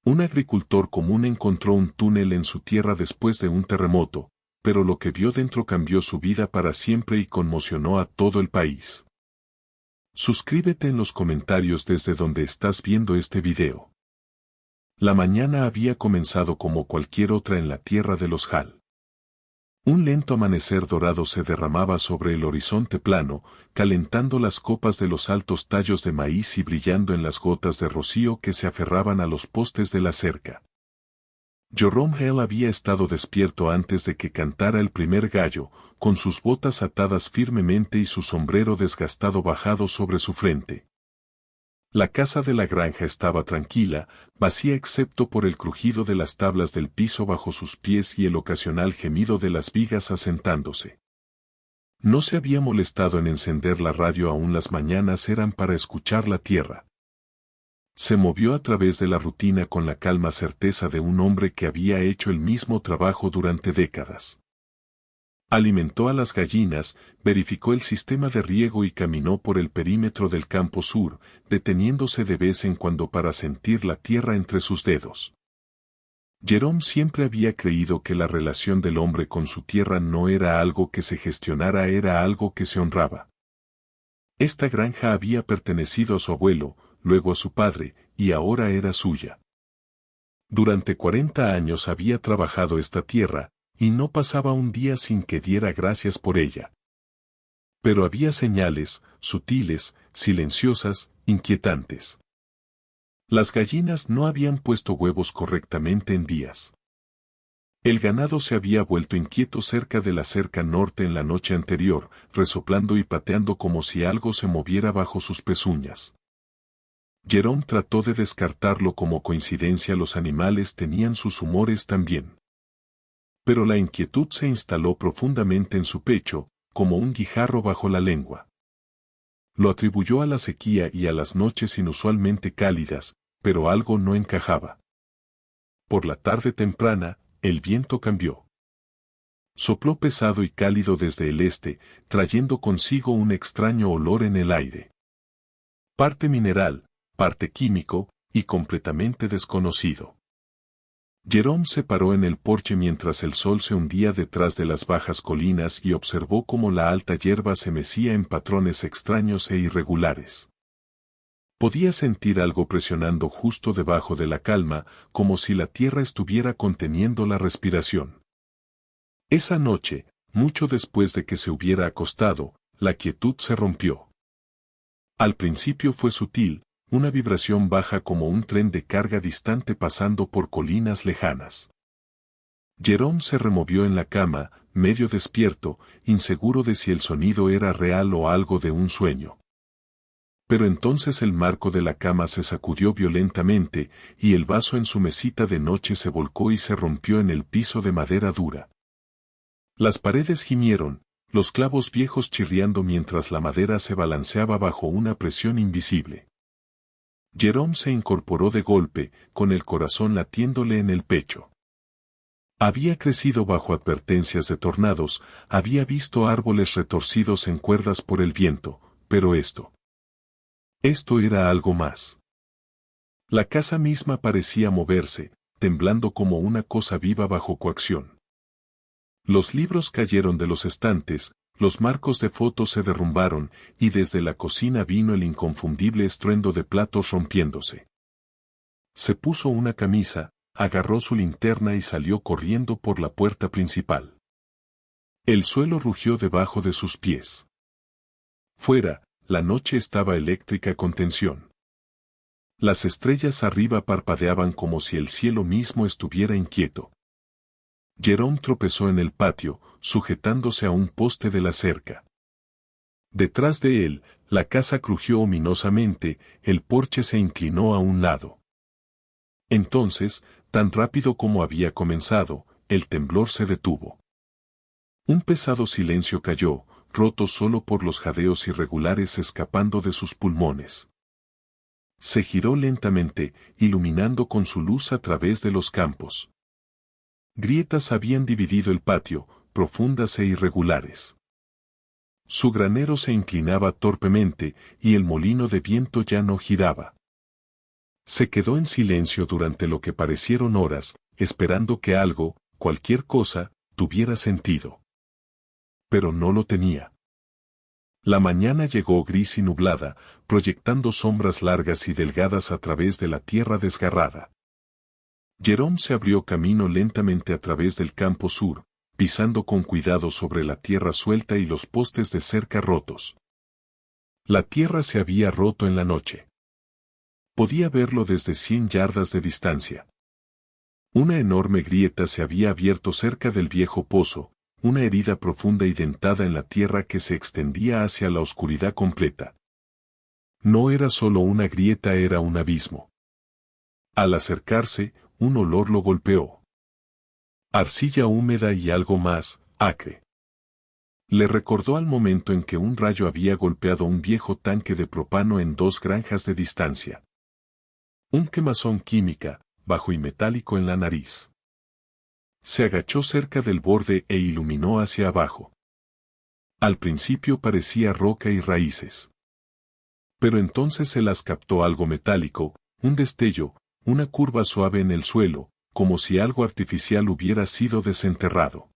Un agricultor común encontró un túnel en su tierra después de un terremoto, pero lo que vio dentro cambió su vida para siempre y conmocionó a todo el país. Suscríbete en los comentarios desde donde estás viendo este video. La mañana había comenzado como cualquier otra en la tierra de los Hall. Un lento amanecer dorado se derramaba sobre el horizonte plano, calentando las copas de los altos tallos de maíz y brillando en las gotas de rocío que se aferraban a los postes de la cerca. Jerome Hall había estado despierto antes de que cantara el primer gallo, con sus botas atadas firmemente y su sombrero desgastado bajado sobre su frente. La casa de la granja estaba tranquila, vacía excepto por el crujido de las tablas del piso bajo sus pies y el ocasional gemido de las vigas asentándose. No se había molestado en encender la radio, aún las mañanas eran para escuchar la tierra. Se movió a través de la rutina con la calma certeza de un hombre que había hecho el mismo trabajo durante décadas. Alimentó a las gallinas, verificó el sistema de riego y caminó por el perímetro del campo sur, deteniéndose de vez en cuando para sentir la tierra entre sus dedos. Jerome siempre había creído que la relación del hombre con su tierra no era algo que se gestionara, era algo que se honraba. Esta granja había pertenecido a su abuelo, luego a su padre, y ahora era suya. Durante 40 años había trabajado esta tierra, y no pasaba un día sin que diera gracias por ella. Pero había señales, sutiles, silenciosas, inquietantes. Las gallinas no habían puesto huevos correctamente en días. El ganado se había vuelto inquieto cerca de la cerca norte en la noche anterior, resoplando y pateando como si algo se moviera bajo sus pezuñas. Jerome trató de descartarlo como coincidencia, los animales tenían sus humores también. Pero la inquietud se instaló profundamente en su pecho, como un guijarro bajo la lengua. Lo atribuyó a la sequía y a las noches inusualmente cálidas, pero algo no encajaba. Por la tarde temprana, el viento cambió. Sopló pesado y cálido desde el este, trayendo consigo un extraño olor en el aire. Parte mineral, parte químico, y completamente desconocido. Jerome se paró en el porche mientras el sol se hundía detrás de las bajas colinas y observó cómo la alta hierba se mecía en patrones extraños e irregulares. Podía sentir algo presionando justo debajo de la calma, como si la tierra estuviera conteniendo la respiración. Esa noche, mucho después de que se hubiera acostado, la quietud se rompió. Al principio fue sutil, una vibración baja como un tren de carga distante pasando por colinas lejanas. Jerome se removió en la cama, medio despierto, inseguro de si el sonido era real o algo de un sueño. Pero entonces el marco de la cama se sacudió violentamente, y el vaso en su mesita de noche se volcó y se rompió en el piso de madera dura. Las paredes gimieron, los clavos viejos chirriando mientras la madera se balanceaba bajo una presión invisible. Jerome se incorporó de golpe, con el corazón latiéndole en el pecho. Había crecido bajo advertencias de tornados, había visto árboles retorcidos en cuerdas por el viento, pero esto era algo más. La casa misma parecía moverse, temblando como una cosa viva bajo coacción. Los libros cayeron de los estantes, los marcos de fotos se derrumbaron, y desde la cocina vino el inconfundible estruendo de platos rompiéndose. Se puso una camisa, agarró su linterna y salió corriendo por la puerta principal. El suelo rugió debajo de sus pies. Fuera, la noche estaba eléctrica con tensión. Las estrellas arriba parpadeaban como si el cielo mismo estuviera inquieto. Jerome tropezó en el patio, sujetándose a un poste de la cerca. Detrás de él, la casa crujió ominosamente, el porche se inclinó a un lado. Entonces, tan rápido como había comenzado, el temblor se detuvo. Un pesado silencio cayó, roto solo por los jadeos irregulares escapando de sus pulmones. Se giró lentamente, iluminando con su luz a través de los campos. Grietas habían dividido el patio, profundas e irregulares. Su granero se inclinaba torpemente, y el molino de viento ya no giraba. Se quedó en silencio durante lo que parecieron horas, esperando que algo, cualquier cosa, tuviera sentido. Pero no lo tenía. La mañana llegó gris y nublada, proyectando sombras largas y delgadas a través de la tierra desgarrada. Jerome se abrió camino lentamente a través del campo sur, pisando con cuidado sobre la tierra suelta y los postes de cerca rotos. La tierra se había roto en la noche. Podía verlo desde 100 yardas de distancia. Una enorme grieta se había abierto cerca del viejo pozo, una herida profunda y dentada en la tierra que se extendía hacia la oscuridad completa. No era solo una grieta, era un abismo. Al acercarse, un olor lo golpeó. Arcilla húmeda y algo más, acre. Le recordó al momento en que un rayo había golpeado un viejo tanque de propano en 2 granjas de distancia. Un quemazón química, bajo y metálico en la nariz. Se agachó cerca del borde e iluminó hacia abajo. Al principio parecía roca y raíces. Pero entonces se las captó algo metálico, un destello, una curva suave en el suelo, como si algo artificial hubiera sido desenterrado.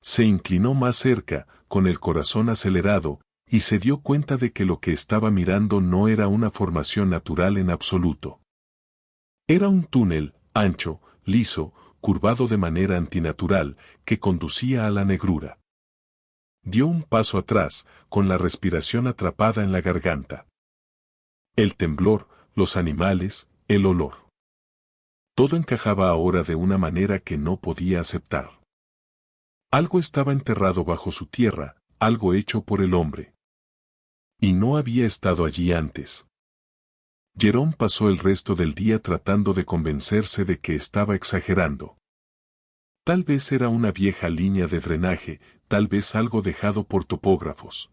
Se inclinó más cerca, con el corazón acelerado, y se dio cuenta de que lo que estaba mirando no era una formación natural en absoluto. Era un túnel, ancho, liso, curvado de manera antinatural, que conducía a la negrura. Dio un paso atrás, con la respiración atrapada en la garganta. El temblor, los animales, el olor. Todo encajaba ahora de una manera que no podía aceptar. Algo estaba enterrado bajo su tierra, algo hecho por el hombre. Y no había estado allí antes. Jerome pasó el resto del día tratando de convencerse de que estaba exagerando. Tal vez era una vieja línea de drenaje, tal vez algo dejado por topógrafos.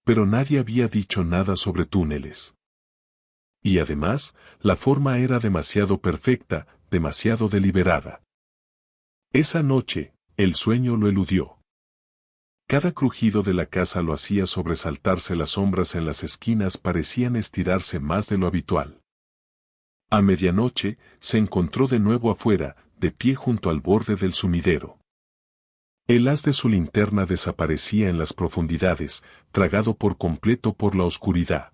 Pero nadie había dicho nada sobre túneles. Y además, la forma era demasiado perfecta, demasiado deliberada. Esa noche, el sueño lo eludió. Cada crujido de la casa lo hacía sobresaltarse, las sombras en las esquinas parecían estirarse más de lo habitual. A medianoche, se encontró de nuevo afuera, de pie junto al borde del sumidero. El haz de su linterna desaparecía en las profundidades, tragado por completo por la oscuridad.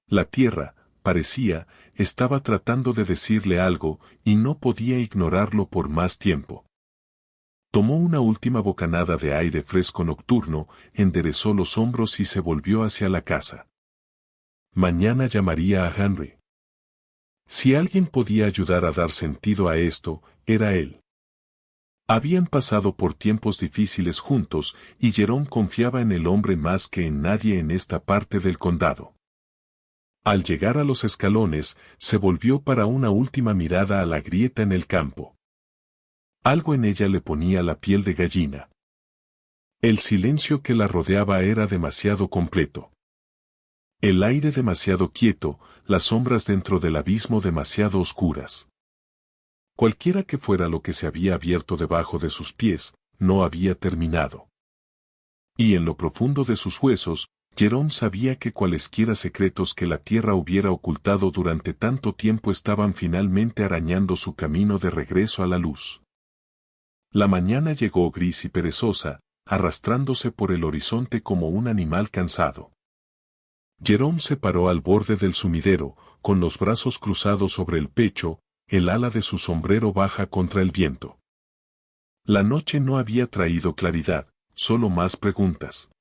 La tierra, parecía, estaba tratando de decirle algo, y no podía ignorarlo por más tiempo. Tomó una última bocanada de aire fresco nocturno, enderezó los hombros y se volvió hacia la casa. Mañana llamaría a Henry. Si alguien podía ayudar a dar sentido a esto, era él. Habían pasado por tiempos difíciles juntos, y Jerome confiaba en el hombre más que en nadie en esta parte del condado. Al llegar a los escalones, se volvió para una última mirada a la grieta en el campo. Algo en ella le ponía la piel de gallina. El silencio que la rodeaba era demasiado completo. El aire demasiado quieto, las sombras dentro del abismo demasiado oscuras. Cualquiera que fuera lo que se había abierto debajo de sus pies, no había terminado. Y en lo profundo de sus huesos, Jerome sabía que cualesquiera secretos que la tierra hubiera ocultado durante tanto tiempo estaban finalmente arañando su camino de regreso a la luz. La mañana llegó gris y perezosa, arrastrándose por el horizonte como un animal cansado. Jerome se paró al borde del sumidero, con los brazos cruzados sobre el pecho, el ala de su sombrero baja contra el viento. La noche no había traído claridad, solo más preguntas.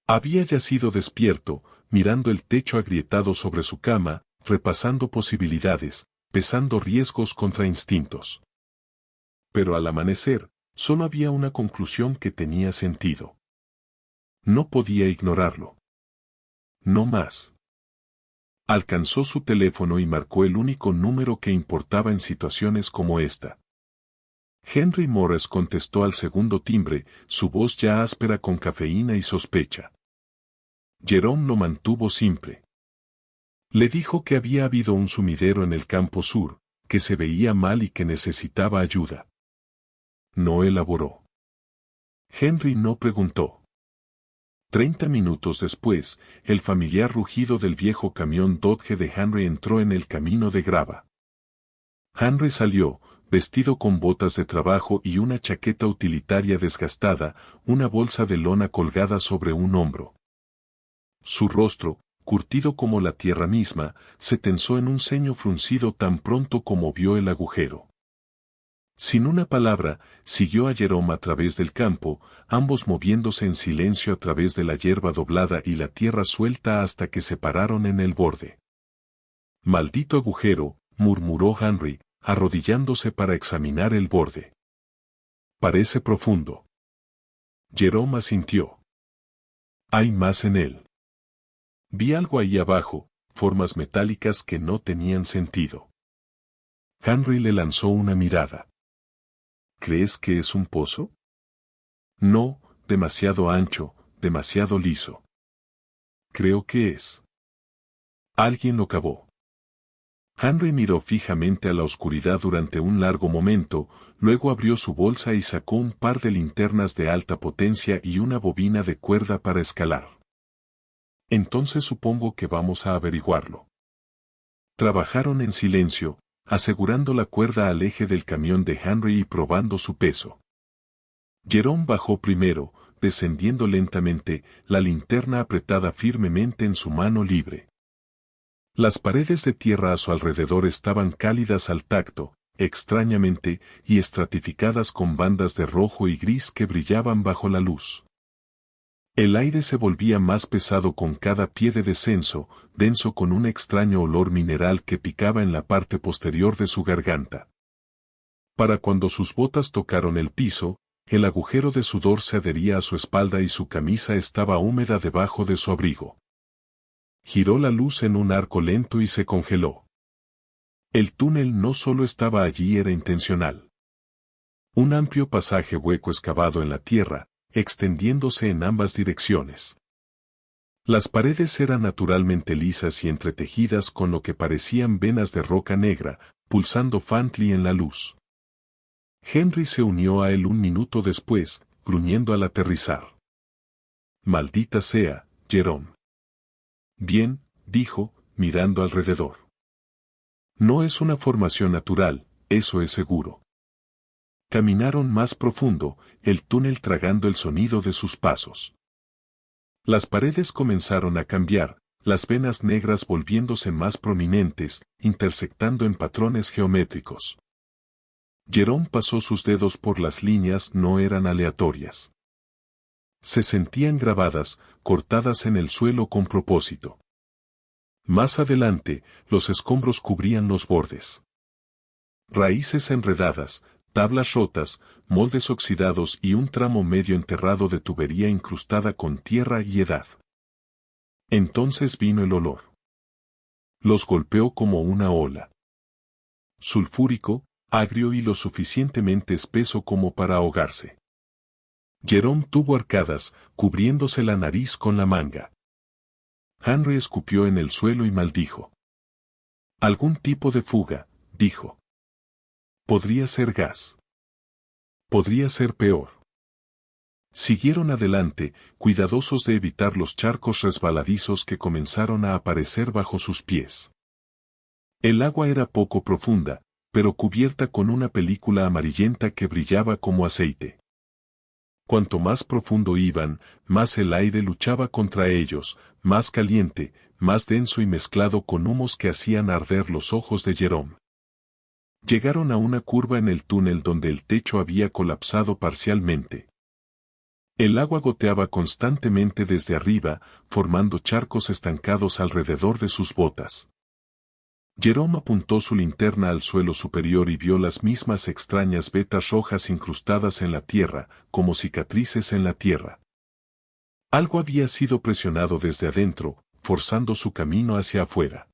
Había yacido despierto, mirando el techo agrietado sobre su cama, repasando posibilidades, pesando riesgos contra instintos. Pero al amanecer, solo había una conclusión que tenía sentido. No podía ignorarlo. No más. Alcanzó su teléfono y marcó el único número que importaba en situaciones como esta. Henry Morris contestó al segundo timbre, su voz ya áspera con cafeína y sospecha. Jerome lo mantuvo simple. Le dijo que había habido un sumidero en el campo sur, que se veía mal y que necesitaba ayuda. No elaboró. Henry no preguntó. 30 minutos después, el familiar rugido del viejo camión Dodge de Henry entró en el camino de grava. Henry salió, vestido con botas de trabajo y una chaqueta utilitaria desgastada, una bolsa de lona colgada sobre un hombro. Su rostro, curtido como la tierra misma, se tensó en un ceño fruncido tan pronto como vio el agujero. Sin una palabra, siguió a Jerome a través del campo, ambos moviéndose en silencio a través de la hierba doblada y la tierra suelta hasta que se pararon en el borde. «Maldito agujero», murmuró Henry, arrodillándose para examinar el borde. «Parece profundo». Jerome asintió. «Hay más en él». Vi algo ahí abajo, formas metálicas que no tenían sentido. Henry le lanzó una mirada. ¿Crees que es un pozo? No, demasiado ancho, demasiado liso. Creo que es. Alguien lo cavó. Henry miró fijamente a la oscuridad durante un largo momento, luego abrió su bolsa y sacó un par de linternas de alta potencia y una bobina de cuerda para escalar. Entonces supongo que vamos a averiguarlo. Trabajaron en silencio, asegurando la cuerda al eje del camión de Henry y probando su peso. Jerome bajó primero, descendiendo lentamente, la linterna apretada firmemente en su mano libre. Las paredes de tierra a su alrededor estaban cálidas al tacto, extrañamente, y estratificadas con bandas de rojo y gris que brillaban bajo la luz. El aire se volvía más pesado con cada pie de descenso, denso con un extraño olor mineral que picaba en la parte posterior de su garganta. Para cuando sus botas tocaron el piso, el agujero de sudor se adhería a su espalda y su camisa estaba húmeda debajo de su abrigo. Giró la luz en un arco lento y se congeló. El túnel no solo estaba allí, era intencional. Un amplio pasaje hueco excavado en la tierra, extendiéndose en ambas direcciones. Las paredes eran naturalmente lisas y entretejidas con lo que parecían venas de roca negra, pulsando faintly en la luz. Henry se unió a él un minuto después, gruñendo al aterrizar. «Maldita sea, Jerome». «Bien», dijo, mirando alrededor. «No es una formación natural, eso es seguro». Caminaron más profundo, el túnel tragando el sonido de sus pasos. Las paredes comenzaron a cambiar, las venas negras volviéndose más prominentes, intersectando en patrones geométricos. Jerome pasó sus dedos por las líneas, no eran aleatorias. Se sentían grabadas, cortadas en el suelo con propósito. Más adelante, los escombros cubrían los bordes. Raíces enredadas, tablas rotas, moldes oxidados y un tramo medio enterrado de tubería incrustada con tierra y edad. Entonces vino el olor. Los golpeó como una ola. Sulfúrico, agrio y lo suficientemente espeso como para ahogarse. Jerome tuvo arcadas, cubriéndose la nariz con la manga. Henry escupió en el suelo y maldijo. «Algún tipo de fuga», dijo. «Podría ser gas. Podría ser peor». Siguieron adelante, cuidadosos de evitar los charcos resbaladizos que comenzaron a aparecer bajo sus pies. El agua era poco profunda, pero cubierta con una película amarillenta que brillaba como aceite. Cuanto más profundo iban, más el aire luchaba contra ellos, más caliente, más denso y mezclado con humos que hacían arder los ojos de Jerome. Llegaron a una curva en el túnel donde el techo había colapsado parcialmente. El agua goteaba constantemente desde arriba, formando charcos estancados alrededor de sus botas. Jerome apuntó su linterna al suelo superior y vio las mismas extrañas vetas rojas incrustadas en la tierra, como cicatrices en la tierra. Algo había sido presionado desde adentro, forzando su camino hacia afuera.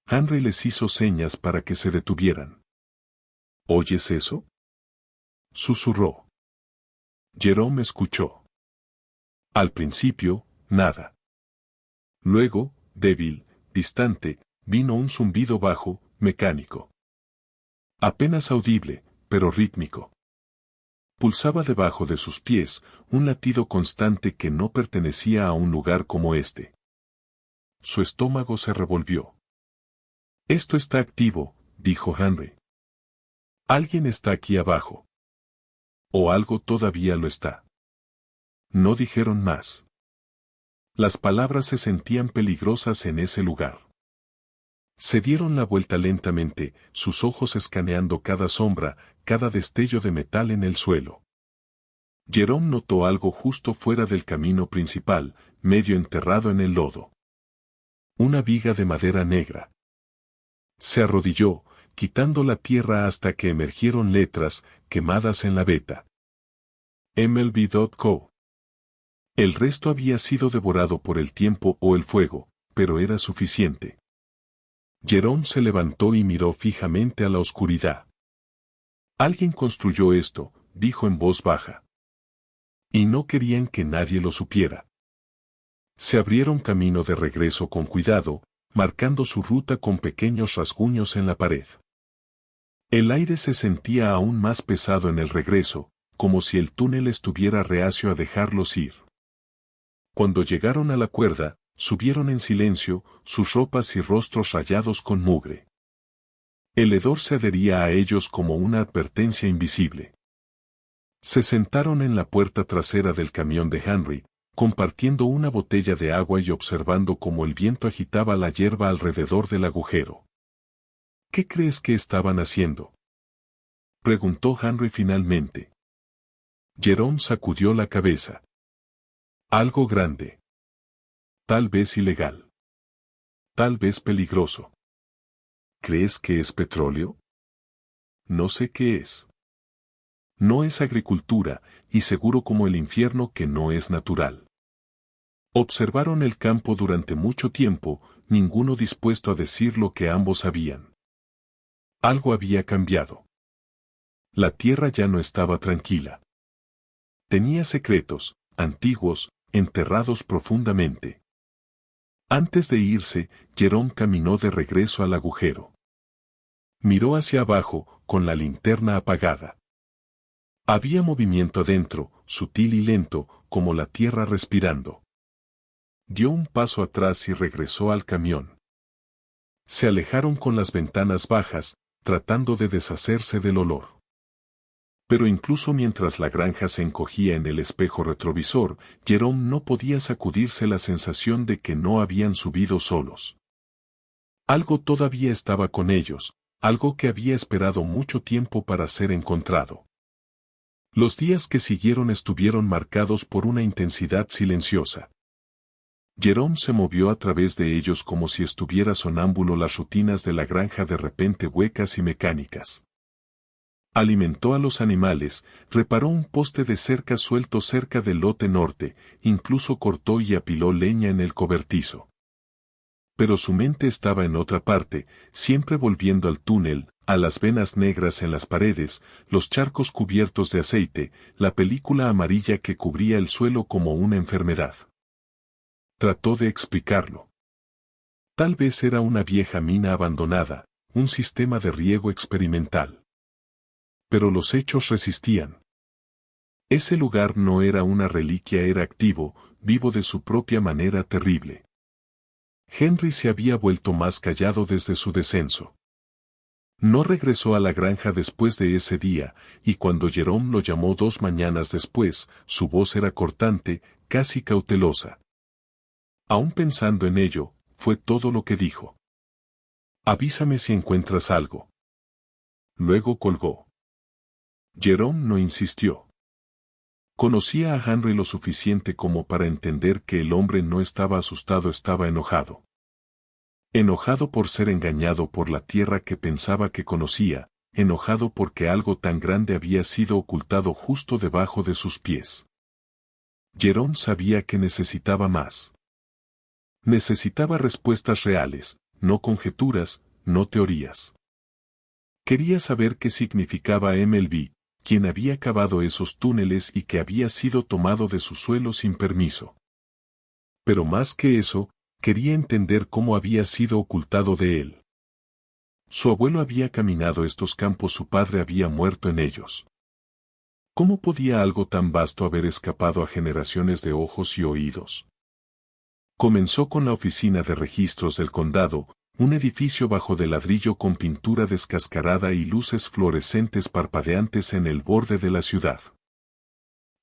Henry les hizo señas para que se detuvieran. «¿Oyes eso?», susurró. Jerome escuchó. Al principio, nada. Luego, débil, distante, vino un zumbido bajo, mecánico. Apenas audible, pero rítmico. Pulsaba debajo de sus pies, un latido constante que no pertenecía a un lugar como este. Su estómago se revolvió. Esto está activo, dijo Henry. Alguien está aquí abajo. O algo todavía lo está. No dijeron más. Las palabras se sentían peligrosas en ese lugar. Se dieron la vuelta lentamente, sus ojos escaneando cada sombra, cada destello de metal en el suelo. Jerome notó algo justo fuera del camino principal, medio enterrado en el lodo. Una viga de madera negra. Se arrodilló, quitando la tierra hasta que emergieron letras, quemadas en la veta. MLB.co. El resto había sido devorado por el tiempo o el fuego, pero era suficiente. Jerome se levantó y miró fijamente a la oscuridad. Alguien construyó esto, dijo en voz baja. Y no querían que nadie lo supiera. Se abrieron camino de regreso con cuidado, marcando su ruta con pequeños rasguños en la pared. El aire se sentía aún más pesado en el regreso, como si el túnel estuviera reacio a dejarlos ir. Cuando llegaron a la cuerda, subieron en silencio, sus ropas y rostros rayados con mugre. El hedor se adhería a ellos como una advertencia invisible. Se sentaron en la puerta trasera del camión de Henry, compartiendo una botella de agua y observando cómo el viento agitaba la hierba alrededor del agujero. ¿Qué crees que estaban haciendo?, preguntó Henry finalmente. Jerome sacudió la cabeza. Algo grande. Tal vez ilegal. Tal vez peligroso. ¿Crees que es petróleo? No sé qué es. No es agricultura, y seguro como el infierno que no es natural. Observaron el campo durante mucho tiempo, ninguno dispuesto a decir lo que ambos sabían. Algo había cambiado. La tierra ya no estaba tranquila. Tenía secretos, antiguos, enterrados profundamente. Antes de irse, Jerome caminó de regreso al agujero. Miró hacia abajo, con la linterna apagada. Había movimiento adentro, sutil y lento, como la tierra respirando. Dio un paso atrás y regresó al camión. Se alejaron con las ventanas bajas, tratando de deshacerse del olor. Pero incluso mientras la granja se encogía en el espejo retrovisor, Jerome no podía sacudirse la sensación de que no habían subido solos. Algo todavía estaba con ellos, algo que había esperado mucho tiempo para ser encontrado. Los días que siguieron estuvieron marcados por una intensidad silenciosa. Jerome se movió a través de ellos como si estuviera sonámbulo, las rutinas de la granja de repente huecas y mecánicas. Alimentó a los animales, reparó un poste de cerca suelto cerca del lote norte, incluso cortó y apiló leña en el cobertizo. Pero su mente estaba en otra parte, siempre volviendo al túnel, a las venas negras en las paredes, los charcos cubiertos de aceite, la película amarilla que cubría el suelo como una enfermedad. Trató de explicarlo. Tal vez era una vieja mina abandonada, un sistema de riego experimental. Pero los hechos resistían. Ese lugar no era una reliquia, era activo, vivo de su propia manera terrible. Henry se había vuelto más callado desde su descenso. No regresó a la granja después de ese día, y cuando Jerome lo llamó 2 mañanas después, su voz era cortante, casi cautelosa. Aún pensando en ello, fue todo lo que dijo. Avísame si encuentras algo. Luego colgó. Jerome no insistió. Conocía a Henry lo suficiente como para entender que el hombre no estaba asustado, estaba enojado. Enojado por ser engañado por la tierra que pensaba que conocía, enojado porque algo tan grande había sido ocultado justo debajo de sus pies. Jerome sabía que necesitaba más. Necesitaba respuestas reales, no conjeturas, no teorías. Quería saber qué significaba MLB, quien había cavado esos túneles y que había sido tomado de su suelo sin permiso. Pero más que eso, quería entender cómo había sido ocultado de él. Su abuelo había caminado estos campos, su padre había muerto en ellos. ¿Cómo podía algo tan vasto haber escapado a generaciones de ojos y oídos? Comenzó con la oficina de registros del condado, un edificio bajo de ladrillo con pintura descascarada y luces fluorescentes parpadeantes en el borde de la ciudad.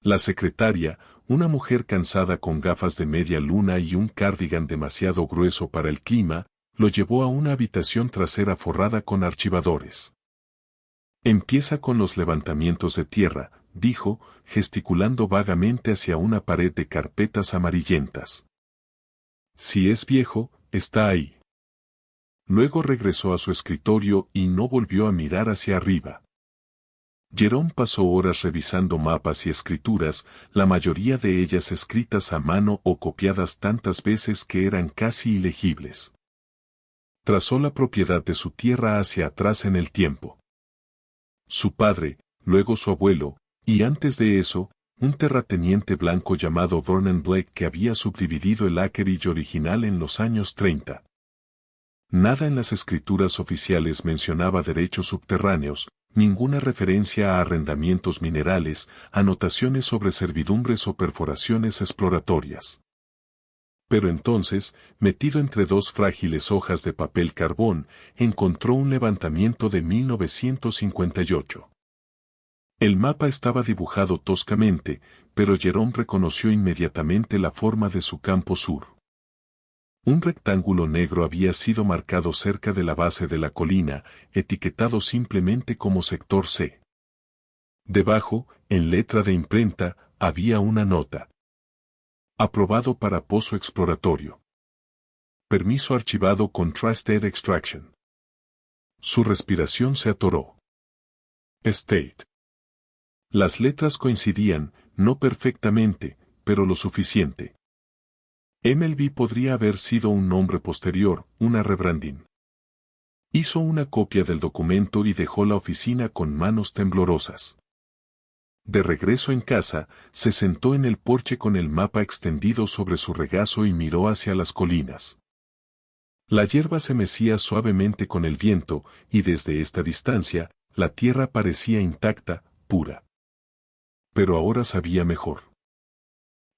La secretaria, una mujer cansada con gafas de media luna y un cardigan demasiado grueso para el clima, lo llevó a una habitación trasera forrada con archivadores. Empieza con los levantamientos de tierra, dijo, gesticulando vagamente hacia una pared de carpetas amarillentas. Si es viejo, está ahí. Luego regresó a su escritorio y no volvió a mirar hacia arriba. Jerome pasó horas revisando mapas y escrituras, la mayoría de ellas escritas a mano o copiadas tantas veces que eran casi ilegibles. Trazó la propiedad de su tierra hacia atrás en el tiempo. Su padre, luego su abuelo, y antes de eso, un terrateniente blanco llamado Vernon Blake que había subdividido el acreage original en los años 30. Nada en las escrituras oficiales mencionaba derechos subterráneos, ninguna referencia a arrendamientos minerales, anotaciones sobre servidumbres o perforaciones exploratorias. Pero entonces, metido entre dos frágiles hojas de papel carbón, encontró un levantamiento de 1958. El mapa estaba dibujado toscamente, pero Jerome reconoció inmediatamente la forma de su campo sur. Un rectángulo negro había sido marcado cerca de la base de la colina, etiquetado simplemente como sector C. Debajo, en letra de imprenta, había una nota. Aprobado para pozo exploratorio. Permiso archivado con Trusted Extraction. Su respiración se atoró. State. Las letras coincidían, no perfectamente, pero lo suficiente. MLB podría haber sido un nombre posterior, una rebranding. Hizo una copia del documento y dejó la oficina con manos temblorosas. De regreso en casa, se sentó en el porche con el mapa extendido sobre su regazo y miró hacia las colinas. La hierba se mecía suavemente con el viento, y desde esta distancia, la tierra parecía intacta, pura. Pero ahora sabía mejor.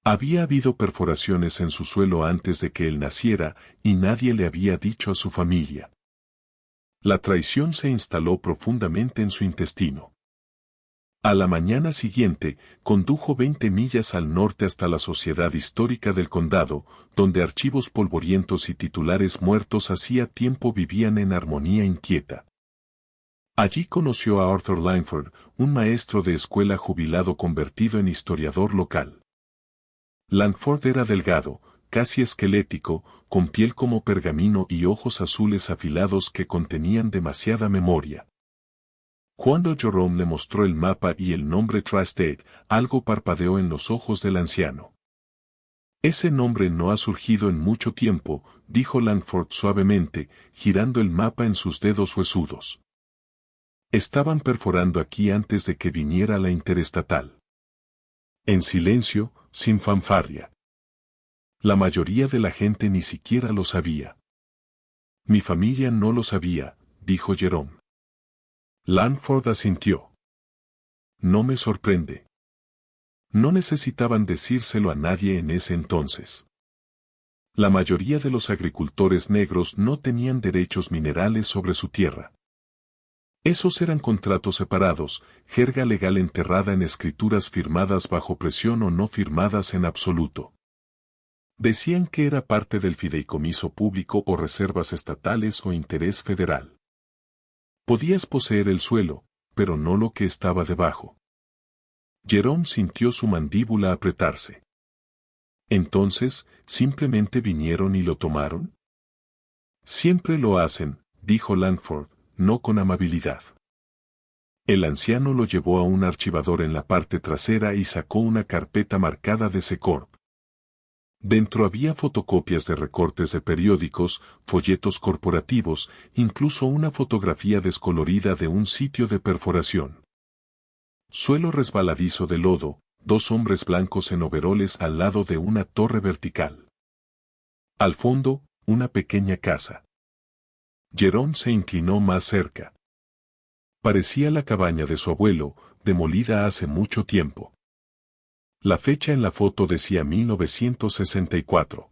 Había habido perforaciones en su suelo antes de que él naciera, y nadie le había dicho a su familia. La traición se instaló profundamente en su intestino. A la mañana siguiente, condujo 20 millas al norte hasta la Sociedad Histórica del Condado, donde archivos polvorientos y titulares muertos hacía tiempo vivían en armonía inquieta. Allí conoció a Arthur Langford, un maestro de escuela jubilado convertido en historiador local. Langford era delgado, casi esquelético, con piel como pergamino y ojos azules afilados que contenían demasiada memoria. Cuando Jerome le mostró el mapa y el nombre Trusted, algo parpadeó en los ojos del anciano. Ese nombre no ha surgido en mucho tiempo, dijo Langford suavemente, girando el mapa en sus dedos huesudos. Estaban perforando aquí antes de que viniera la interestatal. En silencio, sin fanfarria. La mayoría de la gente ni siquiera lo sabía. Mi familia no lo sabía, dijo Jerome. Langford asintió. No me sorprende. No necesitaban decírselo a nadie en ese entonces. La mayoría de los agricultores negros no tenían derechos minerales sobre su tierra. Esos eran contratos separados, jerga legal enterrada en escrituras firmadas bajo presión o no firmadas en absoluto. Decían que era parte del fideicomiso público o reservas estatales o interés federal. Podías poseer el suelo, pero no lo que estaba debajo. Jerome sintió su mandíbula apretarse. Entonces, ¿simplemente vinieron y lo tomaron? Siempre lo hacen, dijo Langford, no con amabilidad. El anciano lo llevó a un archivador en la parte trasera y sacó una carpeta marcada de C-Corp. Dentro había fotocopias de recortes de periódicos, folletos corporativos, incluso una fotografía descolorida de un sitio de perforación. Suelo resbaladizo de lodo, dos hombres blancos en overoles al lado de una torre vertical. Al fondo, una pequeña casa. Jerome se inclinó más cerca. Parecía la cabaña de su abuelo, demolida hace mucho tiempo. La fecha en la foto decía 1964.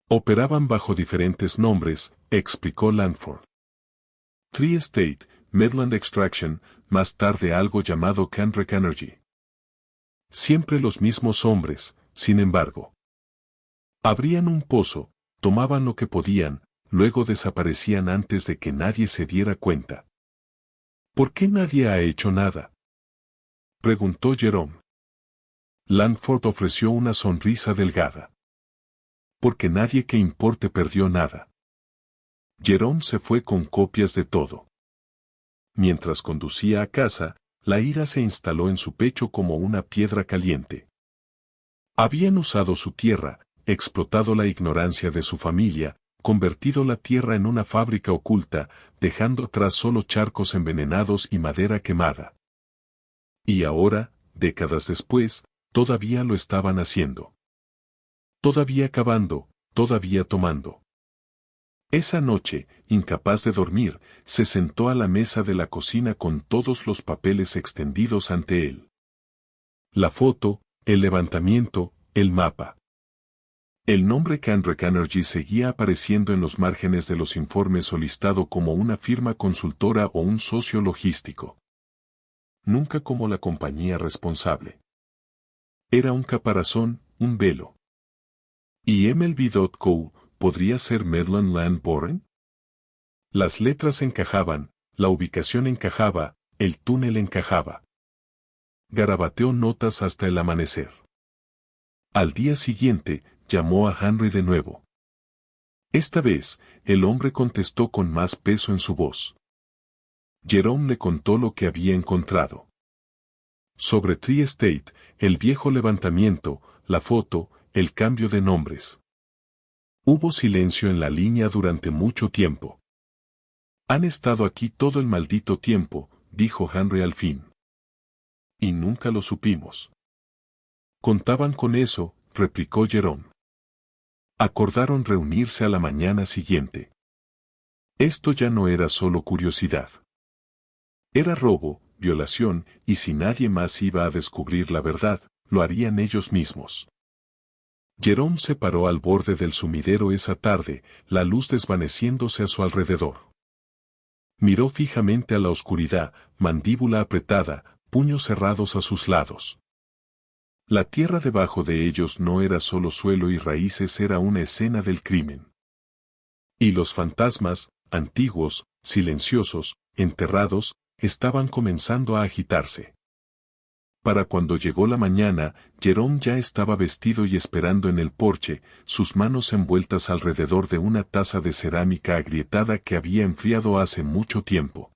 Operaban bajo diferentes nombres, explicó Langford. Tree Estate, Midland Extraction, más tarde algo llamado Kendrick Energy. Siempre los mismos hombres, sin embargo. Abrían un pozo, tomaban lo que podían, luego desaparecían antes de que nadie se diera cuenta. ¿Por qué nadie ha hecho nada?, preguntó Jerome. Langford ofreció una sonrisa delgada. Porque nadie que importe perdió nada. Jerome se fue con copias de todo. Mientras conducía a casa, la ira se instaló en su pecho como una piedra caliente. Habían usado su tierra, explotado la ignorancia de su familia, convertido la tierra en una fábrica oculta, dejando atrás solo charcos envenenados y madera quemada. Y ahora, décadas después, todavía lo estaban haciendo. Todavía cavando, todavía tomando. Esa noche, incapaz de dormir, se sentó a la mesa de la cocina con todos los papeles extendidos ante él. La foto, el levantamiento, el mapa. El nombre Kendrick Energy seguía apareciendo en los márgenes de los informes o listado como una firma consultora o un socio logístico. Nunca como la compañía responsable. Era un caparazón, un velo. ¿Y MLB.co podría ser Midland Land Boring? Las letras encajaban, la ubicación encajaba, el túnel encajaba. Garabateó notas hasta el amanecer. Al día siguiente, llamó a Henry de nuevo. Esta vez, el hombre contestó con más peso en su voz. Jerome le contó lo que había encontrado. Sobre Tree Estate, el viejo levantamiento, la foto, el cambio de nombres. Hubo silencio en la línea durante mucho tiempo. Han estado aquí todo el maldito tiempo, dijo Henry al fin. Y nunca lo supimos. Contaban con eso, replicó Jerome. Acordaron reunirse a la mañana siguiente. Esto ya no era solo curiosidad. Era robo, violación, y si nadie más iba a descubrir la verdad, lo harían ellos mismos. Jerome se paró al borde del sumidero esa tarde, la luz desvaneciéndose a su alrededor. Miró fijamente a la oscuridad, mandíbula apretada, puños cerrados a sus lados. La tierra debajo de ellos no era solo suelo y raíces, era una escena del crimen. Y los fantasmas, antiguos, silenciosos, enterrados, estaban comenzando a agitarse. Para cuando llegó la mañana, Jerome ya estaba vestido y esperando en el porche, sus manos envueltas alrededor de una taza de cerámica agrietada que había enfriado hace mucho tiempo.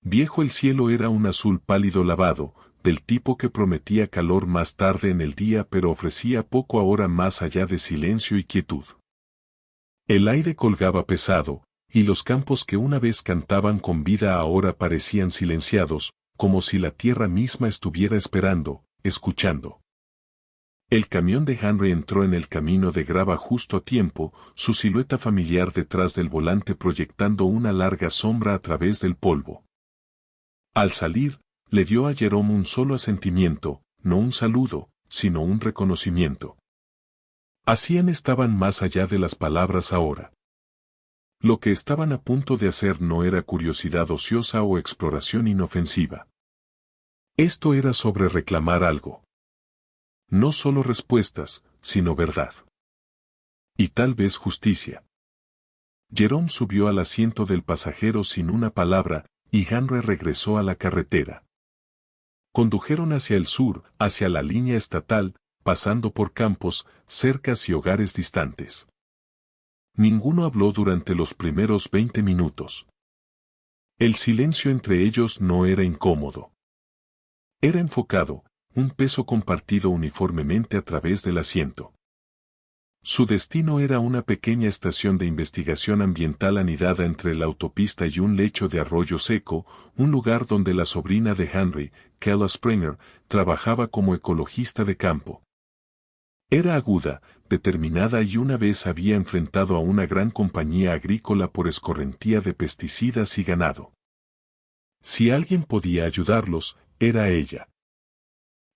Viejo, el cielo era un azul pálido lavado, del tipo que prometía calor más tarde en el día pero ofrecía poco ahora más allá de silencio y quietud. El aire colgaba pesado, y los campos que una vez cantaban con vida ahora parecían silenciados, como si la tierra misma estuviera esperando, escuchando. El camión de Henry entró en el camino de grava justo a tiempo, su silueta familiar detrás del volante proyectando una larga sombra a través del polvo. Al salir, le dio a Jerome un solo asentimiento, no un saludo, sino un reconocimiento. Hacían estaban más allá de las palabras ahora. Lo que estaban a punto de hacer no era curiosidad ociosa o exploración inofensiva. Esto era sobre reclamar algo. No solo respuestas, sino verdad. Y tal vez justicia. Jerome subió al asiento del pasajero sin una palabra, y Henry regresó a la carretera. Condujeron hacia el sur, hacia la línea estatal, pasando por campos, cercas y hogares distantes. Ninguno habló durante los primeros 20 minutos. El silencio entre ellos no era incómodo. Era enfocado, un peso compartido uniformemente a través del asiento. Su destino era una pequeña estación de investigación ambiental anidada entre la autopista y un lecho de arroyo seco, un lugar donde la sobrina de Henry, Kella Springer, trabajaba como ecologista de campo. Era aguda, determinada y una vez había enfrentado a una gran compañía agrícola por escorrentía de pesticidas y ganado. Si alguien podía ayudarlos, Era ella.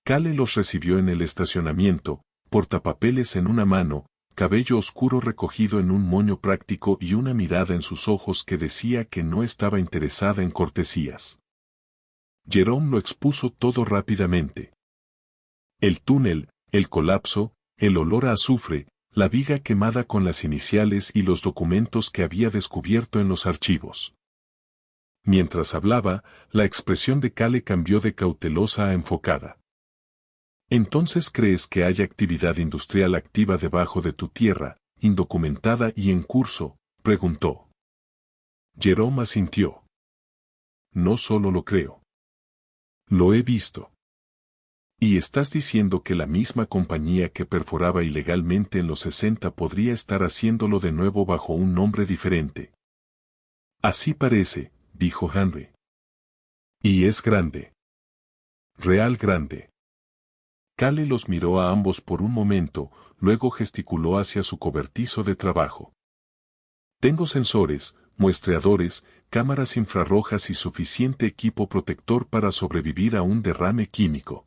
Cale los recibió en el estacionamiento, portapapeles en una mano, cabello oscuro recogido en un moño práctico y una mirada en sus ojos que decía que no estaba interesada en cortesías. Jerome lo expuso todo rápidamente. El túnel, el colapso, el olor a azufre, la viga quemada con las iniciales y los documentos que había descubierto en los archivos. Mientras hablaba, la expresión de Cale cambió de cautelosa a enfocada. ¿Entonces crees que hay actividad industrial activa debajo de tu tierra, indocumentada y en curso?, preguntó. Jerome asintió. No solo lo creo. Lo he visto. ¿Y estás diciendo que la misma compañía que perforaba ilegalmente en los 60 podría estar haciéndolo de nuevo bajo un nombre diferente? Así parece, dijo Henry. Y es grande. Real grande. Cale los miró a ambos por un momento, luego gesticuló hacia su cobertizo de trabajo. Tengo sensores, muestreadores, cámaras infrarrojas y suficiente equipo protector para sobrevivir a un derrame químico.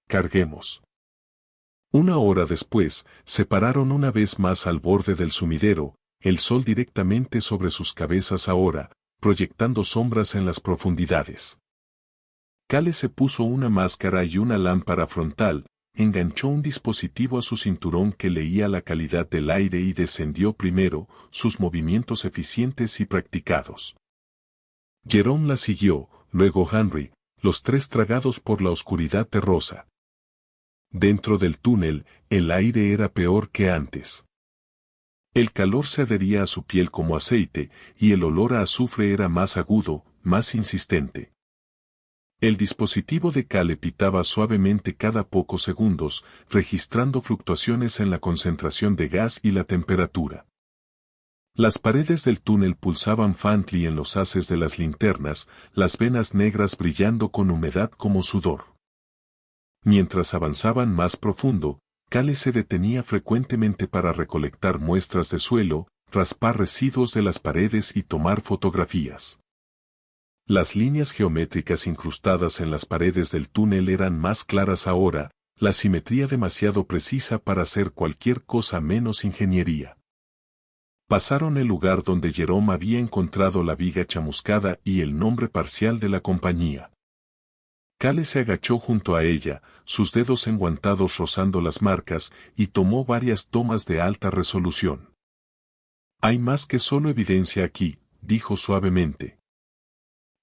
Carguemos. Una hora después, se pararon una vez más al borde del sumidero, el sol directamente sobre sus cabezas ahora, proyectando sombras en las profundidades. Cale se puso una máscara y una lámpara frontal, enganchó un dispositivo a su cinturón que leía la calidad del aire y descendió primero, sus movimientos eficientes y practicados. Jerome la siguió, luego Henry, los tres tragados por la oscuridad terrosa. Dentro del túnel, el aire era peor que antes. El calor se adhería a su piel como aceite, y el olor a azufre era más agudo, más insistente. El dispositivo de Cale pitaba suavemente cada pocos segundos, registrando fluctuaciones en la concentración de gas y la temperatura. Las paredes del túnel pulsaban faintly en los haces de las linternas, las venas negras brillando con humedad como sudor. Mientras avanzaban más profundo, Cale se detenía frecuentemente para recolectar muestras de suelo, raspar residuos de las paredes y tomar fotografías. Las líneas geométricas incrustadas en las paredes del túnel eran más claras ahora, la simetría demasiado precisa para hacer cualquier cosa menos ingeniería. Pasaron el lugar donde Jerome había encontrado la viga chamuscada y el nombre parcial de la compañía. Cale se agachó junto a ella, sus dedos enguantados rozando las marcas, y tomó varias tomas de alta resolución. Hay más que solo evidencia aquí, dijo suavemente.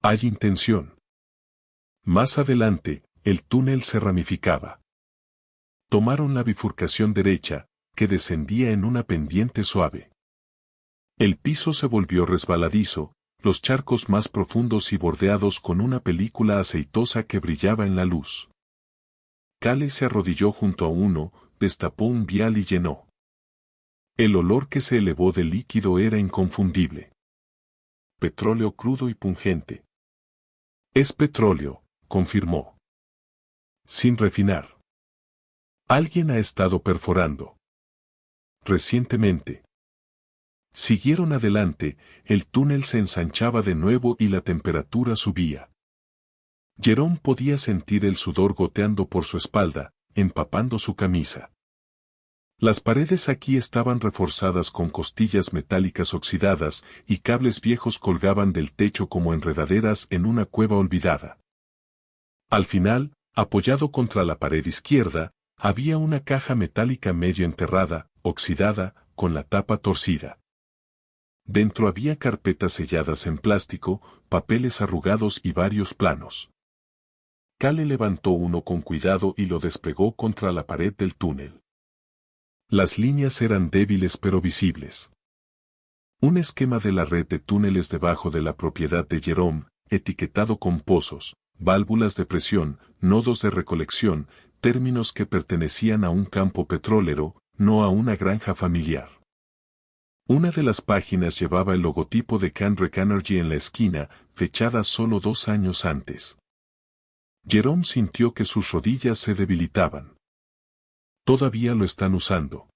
Hay intención. Más adelante, el túnel se ramificaba. Tomaron la bifurcación derecha, que descendía en una pendiente suave. El piso se volvió resbaladizo, los charcos más profundos y bordeados con una película aceitosa que brillaba en la luz. Cale se arrodilló junto a uno, destapó un vial y llenó. El olor que se elevó del líquido era inconfundible. Petróleo crudo y pungente. Es petróleo, confirmó. Sin refinar. Alguien ha estado perforando. Recientemente. Siguieron adelante, el túnel se ensanchaba de nuevo y la temperatura subía. Jerome podía sentir el sudor goteando por su espalda, empapando su camisa. Las paredes aquí estaban reforzadas con costillas metálicas oxidadas y cables viejos colgaban del techo como enredaderas en una cueva olvidada. Al final, apoyado contra la pared izquierda, había una caja metálica medio enterrada, oxidada, con la tapa torcida. Dentro había carpetas selladas en plástico, papeles arrugados y varios planos. Cale levantó uno con cuidado y lo desplegó contra la pared del túnel. Las líneas eran débiles pero visibles. Un esquema de la red de túneles debajo de la propiedad de Jerome, etiquetado con pozos, válvulas de presión, nodos de recolección, términos que pertenecían a un campo petrolero, no a una granja familiar. Una de las páginas llevaba el logotipo de Canrec Energy en la esquina, fechada solo 2 años antes. Jerome sintió que sus rodillas se debilitaban. Todavía lo están usando.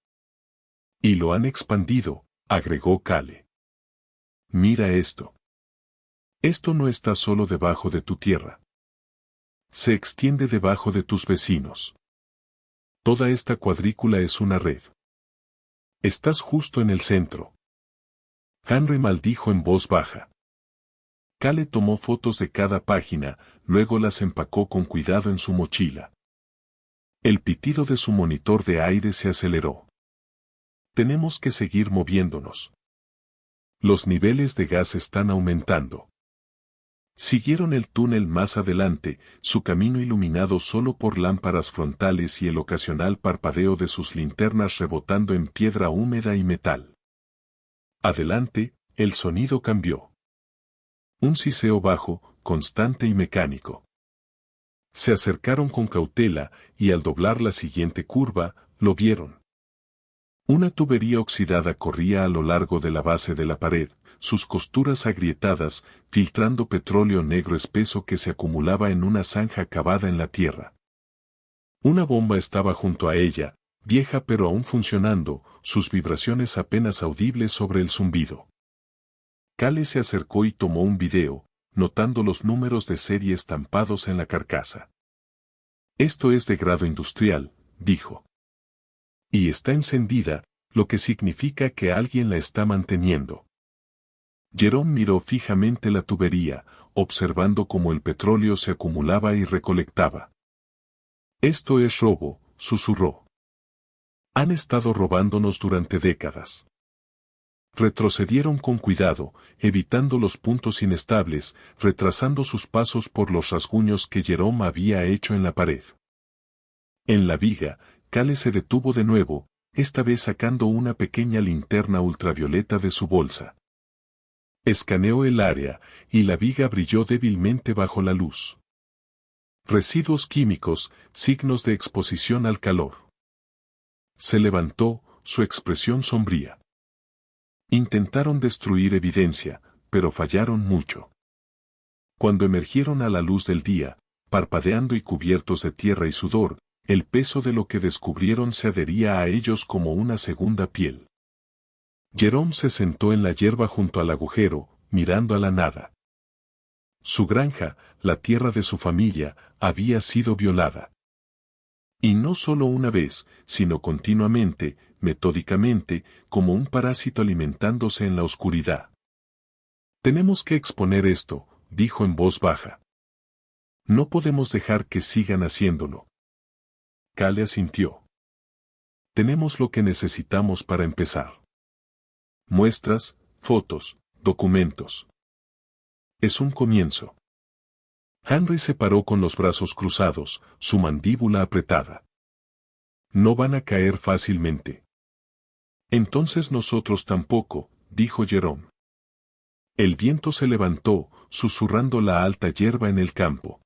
Y lo han expandido, agregó Cale. Mira esto. Esto no está solo debajo de tu tierra. Se extiende debajo de tus vecinos. Toda esta cuadrícula es una red. Estás justo en el centro. Henry maldijo en voz baja. Cale tomó fotos de cada página, luego las empacó con cuidado en su mochila. El pitido de su monitor de aire se aceleró. Tenemos que seguir moviéndonos. Los niveles de gas están aumentando. Siguieron el túnel más adelante, su camino iluminado solo por lámparas frontales y el ocasional parpadeo de sus linternas rebotando en piedra húmeda y metal. Adelante, el sonido cambió. Un siseo bajo, constante y mecánico. Se acercaron con cautela, y al doblar la siguiente curva, lo vieron. Una tubería oxidada corría a lo largo de la base de la pared, sus costuras agrietadas, filtrando petróleo negro espeso que se acumulaba en una zanja cavada en la tierra. Una bomba estaba junto a ella, vieja pero aún funcionando, sus vibraciones apenas audibles sobre el zumbido. Cale se acercó y tomó un video, notando los números de serie estampados en la carcasa. Esto es de grado industrial, dijo. Y está encendida, lo que significa que alguien la está manteniendo. Jerome miró fijamente la tubería, observando cómo el petróleo se acumulaba y recolectaba. Esto es robo, susurró. Han estado robándonos durante décadas. Retrocedieron con cuidado, evitando los puntos inestables, retrasando sus pasos por los rasguños que Jerome había hecho en la pared. En la viga, Cale se detuvo de nuevo, esta vez sacando una pequeña linterna ultravioleta de su bolsa. Escaneó el área, y la viga brilló débilmente bajo la luz. Residuos químicos, signos de exposición al calor. Se levantó, su expresión sombría. Intentaron destruir evidencia, pero fallaron mucho. Cuando emergieron a la luz del día, parpadeando y cubiertos de tierra y sudor, el peso de lo que descubrieron se adhería a ellos como una segunda piel. Jerome se sentó en la hierba junto al agujero, mirando a la nada. Su granja, la tierra de su familia, había sido violada. Y no solo una vez, sino continuamente, metódicamente, como un parásito alimentándose en la oscuridad. Tenemos que exponer esto, dijo en voz baja. No podemos dejar que sigan haciéndolo. Cale asintió. Tenemos lo que necesitamos para empezar. Muestras, fotos, documentos. Es un comienzo. Henry se paró con los brazos cruzados, su mandíbula apretada. No van a caer fácilmente. Entonces nosotros tampoco, dijo Jerome. El viento se levantó, susurrando la alta hierba en el campo.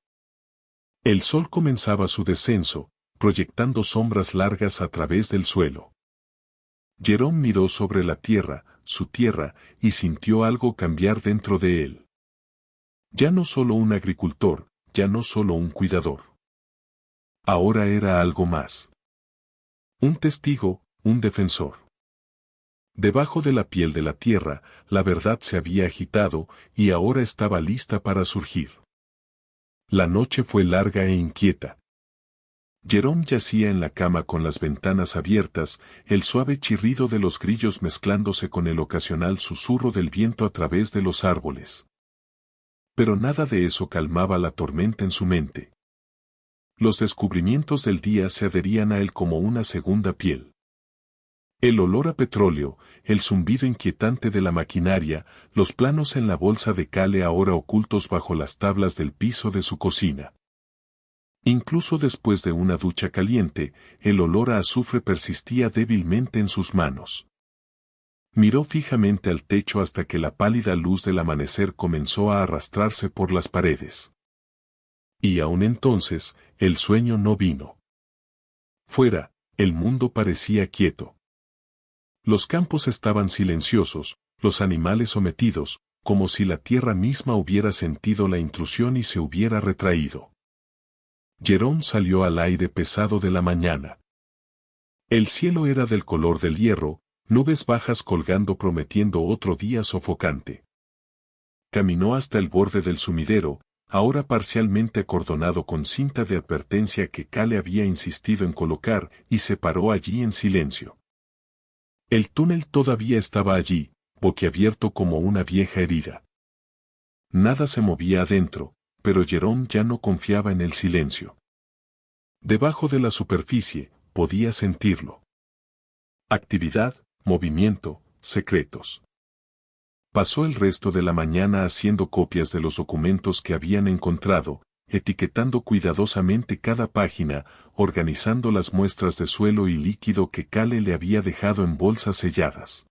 El sol comenzaba su descenso, proyectando sombras largas a través del suelo. Jerome miró sobre la tierra, su tierra, y sintió algo cambiar dentro de él. Ya no solo un agricultor, ya no solo un cuidador. Ahora era algo más. Un testigo, un defensor. Debajo de la piel de la tierra, la verdad se había agitado, y ahora estaba lista para surgir. La noche fue larga e inquieta. Jerome yacía en la cama con las ventanas abiertas, el suave chirrido de los grillos mezclándose con el ocasional susurro del viento a través de los árboles. Pero nada de eso calmaba la tormenta en su mente. Los descubrimientos del día se adherían a él como una segunda piel. El olor a petróleo, el zumbido inquietante de la maquinaria, los planos en la bolsa de Cale ahora ocultos bajo las tablas del piso de su cocina. Incluso después de una ducha caliente, el olor a azufre persistía débilmente en sus manos. Miró fijamente al techo hasta que la pálida luz del amanecer comenzó a arrastrarse por las paredes. Y aún entonces, el sueño no vino. Fuera, el mundo parecía quieto. Los campos estaban silenciosos, los animales sometidos, como si la tierra misma hubiera sentido la intrusión y se hubiera retraído. Jerome salió al aire pesado de la mañana. El cielo era del color del hierro, nubes bajas colgando prometiendo otro día sofocante. Caminó hasta el borde del sumidero, ahora parcialmente acordonado con cinta de advertencia que Cale había insistido en colocar, y se paró allí en silencio. El túnel todavía estaba allí, boquiabierto como una vieja herida. Nada se movía adentro, pero Jerome ya no confiaba en el silencio. Debajo de la superficie, podía sentirlo. Actividad, movimiento, secretos. Pasó el resto de la mañana haciendo copias de los documentos que habían encontrado, etiquetando cuidadosamente cada página, organizando las muestras de suelo y líquido que Cale le había dejado en bolsas selladas.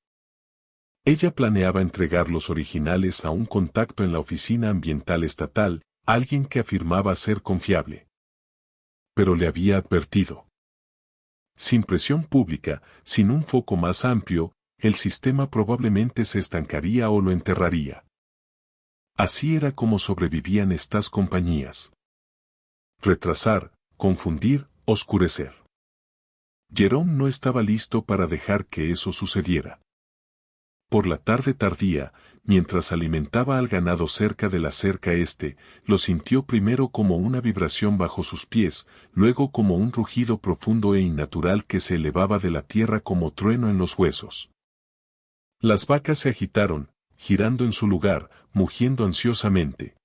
Ella planeaba entregar los originales a un contacto en la Oficina Ambiental Estatal, alguien que afirmaba ser confiable. Pero le había advertido. Sin presión pública, sin un foco más amplio, el sistema probablemente se estancaría o lo enterraría. Así era como sobrevivían estas compañías. Retrasar, confundir, oscurecer. Jerome no estaba listo para dejar que eso sucediera. Por la tarde tardía, mientras alimentaba al ganado cerca de la cerca este, lo sintió primero como una vibración bajo sus pies, luego como un rugido profundo e innatural que se elevaba de la tierra como trueno en los huesos. Las vacas se agitaron, girando en su lugar, mugiendo ansiosamente.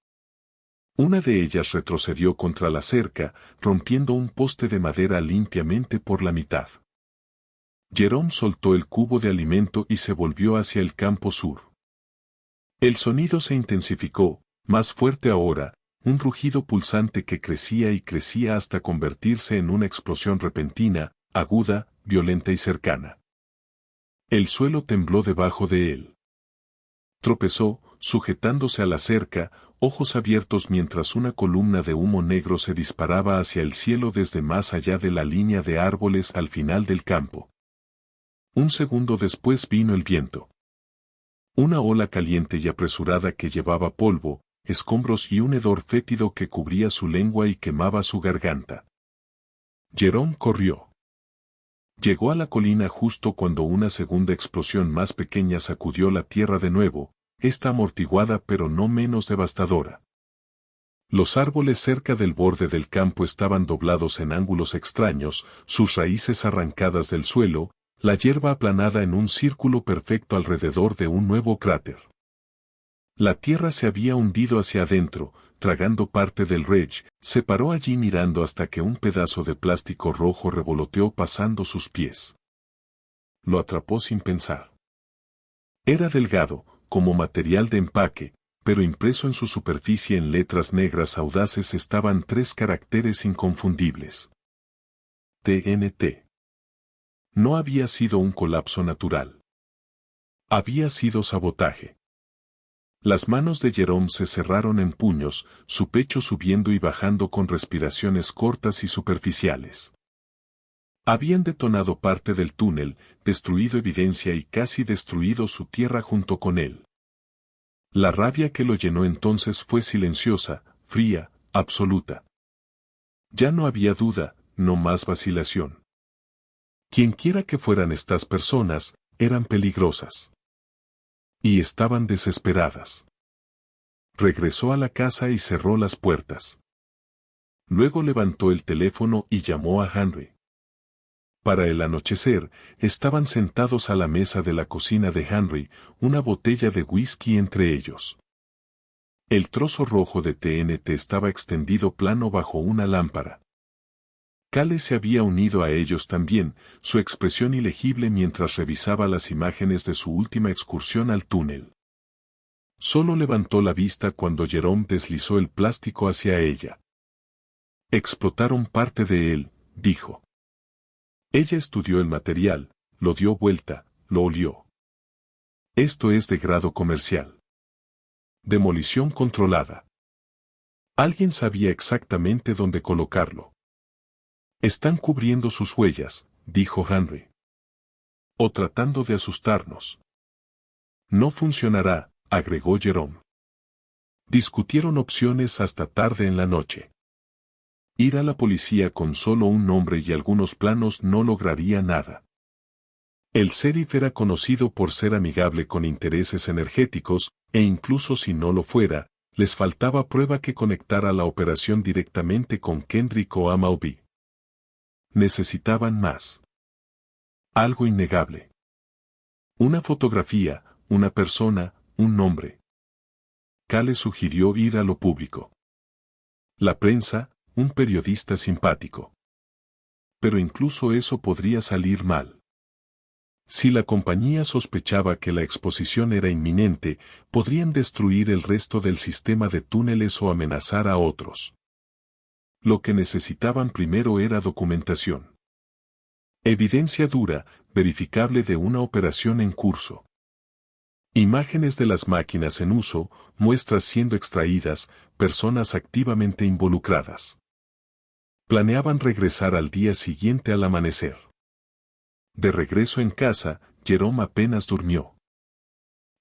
Una de ellas retrocedió contra la cerca, rompiendo un poste de madera limpiamente por la mitad. Jerome soltó el cubo de alimento y se volvió hacia el campo sur. El sonido se intensificó, más fuerte ahora, un rugido pulsante que crecía y crecía hasta convertirse en una explosión repentina, aguda, violenta y cercana. El suelo tembló debajo de él. Tropezó, sujetándose a la cerca, ojos abiertos mientras una columna de humo negro se disparaba hacia el cielo desde más allá de la línea de árboles al final del campo. Un segundo después vino el viento. Una ola caliente y apresurada que llevaba polvo, escombros y un hedor fétido que cubría su lengua y quemaba su garganta. Jerome corrió. Llegó a la colina justo cuando una segunda explosión más pequeña sacudió la tierra de nuevo, esta amortiguada pero no menos devastadora. Los árboles cerca del borde del campo estaban doblados en ángulos extraños, sus raíces arrancadas del suelo, la hierba aplanada en un círculo perfecto alrededor de un nuevo cráter. La tierra se había hundido hacia adentro, tragando parte del Reg, se paró allí mirando hasta que un pedazo de plástico rojo revoloteó pasando sus pies. Lo atrapó sin pensar. Era delgado, como material de empaque, pero impreso en su superficie en letras negras audaces estaban 3 caracteres inconfundibles. TNT. No había sido un colapso natural. Había sido sabotaje. Las manos de Jerome se cerraron en puños, su pecho subiendo y bajando con respiraciones cortas y superficiales. Habían detonado parte del túnel, destruido evidencia y casi destruido su tierra junto con él. La rabia que lo llenó entonces fue silenciosa, fría, absoluta. Ya no había duda, no más vacilación. Quienquiera que fueran estas personas, eran peligrosas. Y estaban desesperadas. Regresó a la casa y cerró las puertas. Luego levantó el teléfono y llamó a Henry. Para el anochecer, estaban sentados a la mesa de la cocina de Henry, una botella de whisky entre ellos. El trozo rojo de TNT estaba extendido plano bajo una lámpara. Cale se había unido a ellos también, su expresión ilegible mientras revisaba las imágenes de su última excursión al túnel. Solo levantó la vista cuando Jerome deslizó el plástico hacia ella. Explotaron parte de él, dijo. Ella estudió el material, lo dio vuelta, lo olió. Esto es de grado comercial. Demolición controlada. Alguien sabía exactamente dónde colocarlo. Están cubriendo sus huellas, dijo Henry. O tratando de asustarnos. No funcionará, agregó Jerome. Discutieron opciones hasta tarde en la noche. Ir a la policía con solo un nombre y algunos planos no lograría nada. El sheriff era conocido por ser amigable con intereses energéticos, e incluso si no lo fuera, Les faltaba prueba que conectara la operación directamente con Kendrick o Amalby. Necesitaban más. Algo innegable. Una fotografía, una persona, un nombre. Cale sugirió ir a lo público. La prensa, un periodista simpático. Pero incluso eso podría salir mal. Si la compañía sospechaba que la exposición era inminente, podrían destruir el resto del sistema de túneles o amenazar a otros. Lo que necesitaban primero era documentación. Evidencia dura, verificable de una operación en curso. Imágenes de las máquinas en uso, muestras siendo extraídas, personas activamente involucradas. Planeaban regresar al día siguiente al amanecer. De regreso en casa, Jerome apenas durmió.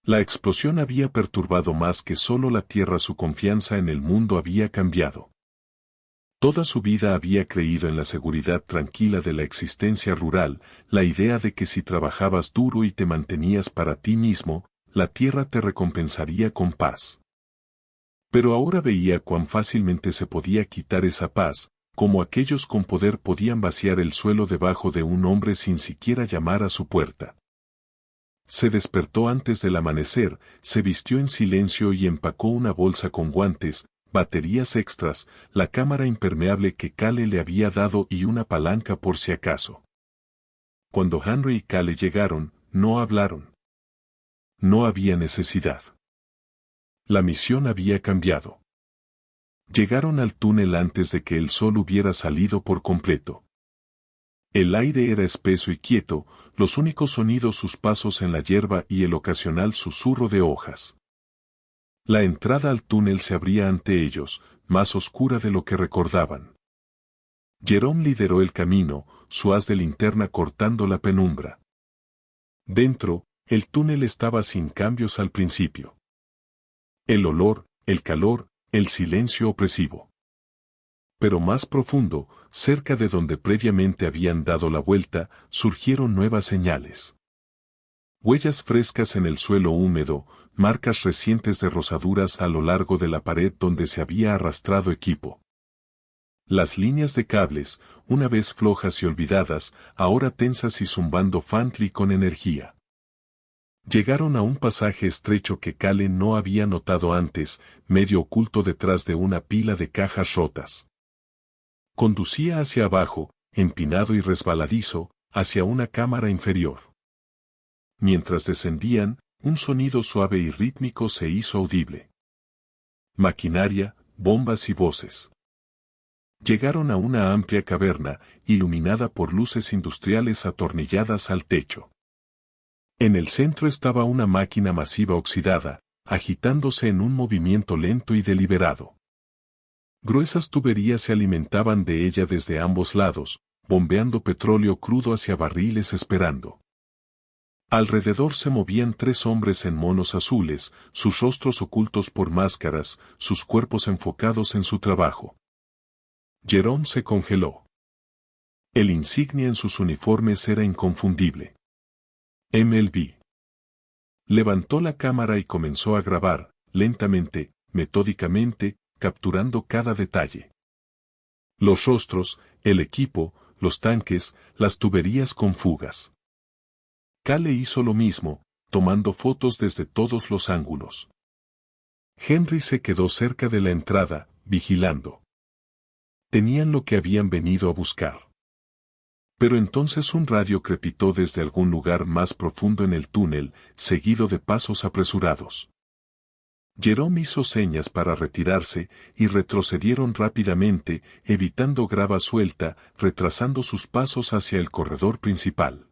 La explosión había perturbado más que solo la tierra, su confianza en el mundo había cambiado. Toda su vida había creído en la seguridad tranquila de la existencia rural, la idea de que si trabajabas duro y te mantenías para ti mismo, la tierra te recompensaría con paz. Pero ahora veía cuán fácilmente se podía quitar esa paz, como aquellos con poder podían vaciar el suelo debajo de un hombre sin siquiera llamar a su puerta. Se despertó antes del amanecer, se vistió en silencio y empacó una bolsa con guantes, baterías extras, la cámara impermeable que Cale le había dado y una palanca por si acaso. Cuando Henry y Cale llegaron, no hablaron. No había necesidad. La misión había cambiado. Llegaron al túnel antes de que el sol hubiera salido por completo. El aire era espeso y quieto, los únicos sonidos sus pasos en la hierba y el ocasional susurro de hojas. La entrada al túnel se abría ante ellos, más oscura de lo que recordaban. Jerome lideró el camino, su haz de linterna cortando la penumbra. Dentro, el túnel estaba sin cambios al principio. El olor, el calor, el silencio opresivo. Pero más profundo, cerca de donde previamente habían dado la vuelta, surgieron nuevas señales. Huellas frescas en el suelo húmedo, marcas recientes de rozaduras a lo largo de la pared donde se había arrastrado equipo. Las líneas de cables, una vez flojas y olvidadas, ahora tensas y zumbando faintly con energía. Llegaron a un pasaje estrecho que Cale no había notado antes, medio oculto detrás de una pila de cajas rotas. Conducía hacia abajo, empinado y resbaladizo, hacia una cámara inferior. Mientras descendían, un sonido suave y rítmico se hizo audible. Maquinaria, bombas y voces. Llegaron a una amplia caverna, iluminada por luces industriales atornilladas al techo. En el centro estaba una máquina masiva oxidada, agitándose en un movimiento lento y deliberado. Gruesas tuberías se alimentaban de ella desde ambos lados, bombeando petróleo crudo hacia barriles esperando. Alrededor se movían 3 hombres en monos azules, sus rostros ocultos por máscaras, sus cuerpos enfocados en su trabajo. Jerome se congeló. El insignia en sus uniformes era inconfundible. MLB. Levantó la cámara y comenzó a grabar, lentamente, metódicamente, capturando cada detalle. Los rostros, el equipo, los tanques, las tuberías con fugas. Cale hizo lo mismo, tomando fotos desde todos los ángulos. Henry se quedó cerca de la entrada, vigilando. Tenían lo que habían venido a buscar. Pero entonces un radio crepitó desde algún lugar más profundo en el túnel, seguido de pasos apresurados. Jerome hizo señas para retirarse, y retrocedieron rápidamente, evitando grava suelta, retrasando sus pasos hacia el corredor principal.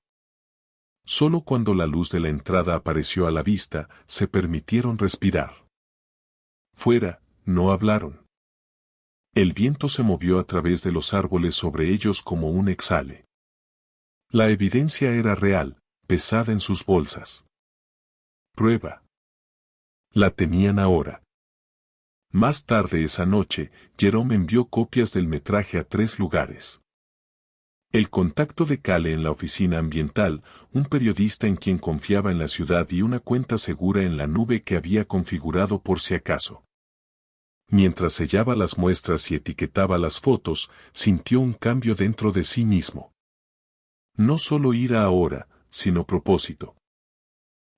Solo cuando la luz de la entrada apareció a la vista, se permitieron respirar. Fuera, no hablaron. El viento se movió a través de los árboles sobre ellos como un exhale. La evidencia era real, pesada en sus bolsas. Prueba. La tenían ahora. Más tarde esa noche, Jerome envió copias del metraje a 3 lugares. El contacto de Cale en la oficina ambiental, un periodista en quien confiaba en la ciudad y una cuenta segura en la nube que había configurado por si acaso. Mientras sellaba las muestras y etiquetaba las fotos, sintió un cambio dentro de sí mismo. No solo ira ahora, sino propósito.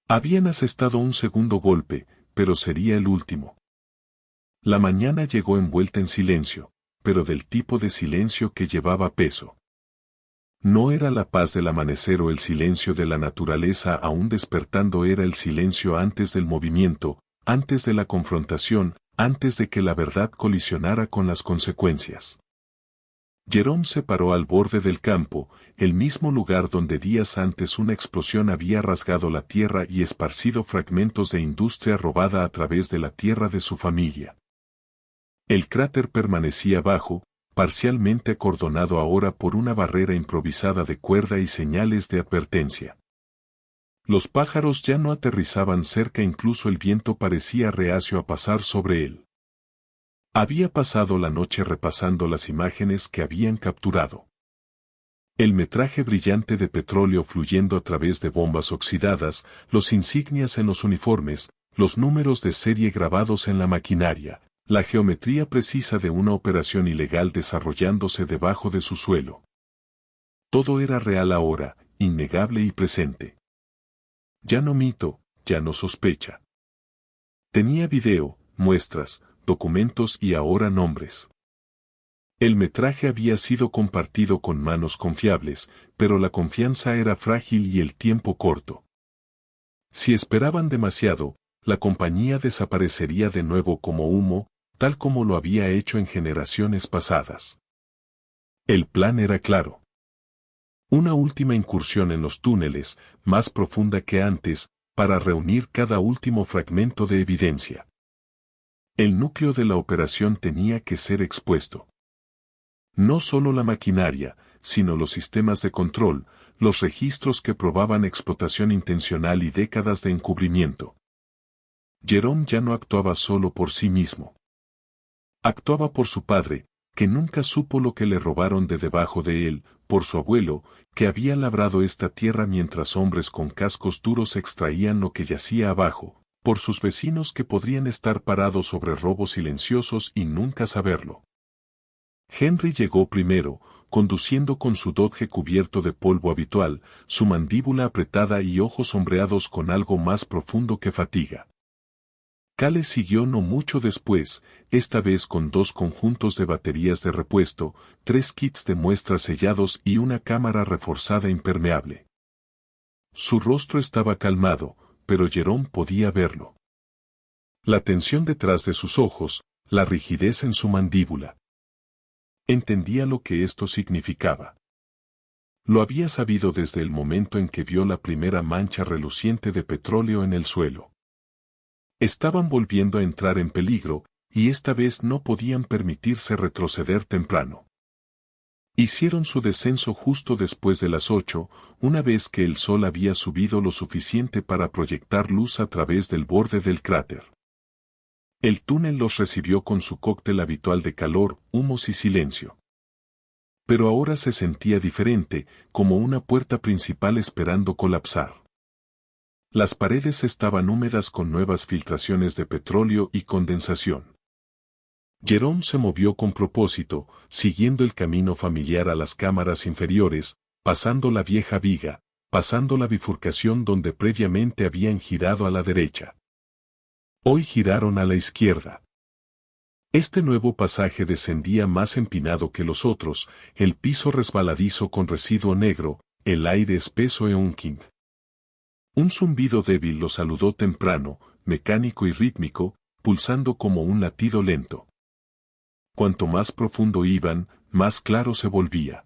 Habían asestado un segundo golpe, pero sería el último. La mañana llegó envuelta en silencio, pero del tipo de silencio que llevaba peso. No era la paz del amanecer o el silencio de la naturaleza aún despertando, era el silencio antes del movimiento, antes de la confrontación, antes de que la verdad colisionara con las consecuencias. Jerome se paró al borde del campo, el mismo lugar donde días antes una explosión había rasgado la tierra y esparcido fragmentos de industria robada a través de la tierra de su familia. El cráter permanecía bajo, parcialmente acordonado ahora por una barrera improvisada de cuerda y señales de advertencia. Los pájaros ya no aterrizaban cerca, incluso el viento parecía reacio a pasar sobre él. Había pasado la noche repasando las imágenes que habían capturado. El metraje brillante de petróleo fluyendo a través de bombas oxidadas, los insignias en los uniformes, los números de serie grabados en la maquinaria, la geometría precisa de una operación ilegal desarrollándose debajo de su suelo. Todo era real ahora, innegable y presente. Ya no mito, ya no sospecha. Tenía video, muestras, documentos y ahora nombres. El metraje había sido compartido con manos confiables, pero la confianza era frágil y el tiempo corto. Si esperaban demasiado, la compañía desaparecería de nuevo como humo, tal como lo había hecho en generaciones pasadas. El plan era claro. Una última incursión en los túneles, más profunda que antes, para reunir cada último fragmento de evidencia. El núcleo de la operación tenía que ser expuesto. No solo la maquinaria, sino los sistemas de control, los registros que probaban explotación intencional y décadas de encubrimiento. Jerome ya no actuaba solo por sí mismo. Actuaba por su padre, que nunca supo lo que le robaron de debajo de él, por su abuelo, que había labrado esta tierra mientras hombres con cascos duros extraían lo que yacía abajo, por sus vecinos que podrían estar parados sobre robos silenciosos y nunca saberlo. Henry llegó primero, conduciendo con su Dodge cubierto de polvo habitual, su mandíbula apretada y ojos sombreados con algo más profundo que fatiga. Cale siguió no mucho después, esta vez con 2 conjuntos de baterías de repuesto, 3 kits de muestras sellados y una cámara reforzada impermeable. Su rostro estaba calmado, pero Jerome podía verlo. La tensión detrás de sus ojos, la rigidez en su mandíbula. Entendía lo que esto significaba. Lo había sabido desde el momento en que vio la primera mancha reluciente de petróleo en el suelo. Estaban volviendo a entrar en peligro, y esta vez no podían permitirse retroceder temprano. Hicieron su descenso justo después de las 8, una vez que el sol había subido lo suficiente para proyectar luz a través del borde del cráter. El túnel los recibió con su cóctel habitual de calor, humos y silencio. Pero ahora se sentía diferente, como una puerta principal esperando colapsar. Las paredes estaban húmedas con nuevas filtraciones de petróleo y condensación. Jerome se movió con propósito, siguiendo el camino familiar a las cámaras inferiores, pasando la vieja viga, pasando la bifurcación donde previamente habían girado a la derecha. Hoy giraron a la izquierda. Este nuevo pasaje descendía más empinado que los otros, el piso resbaladizo con residuo negro, el aire espeso e Unking. Un zumbido débil lo saludó temprano, mecánico y rítmico, pulsando como un latido lento. Cuanto más profundo iban, más claro se volvía.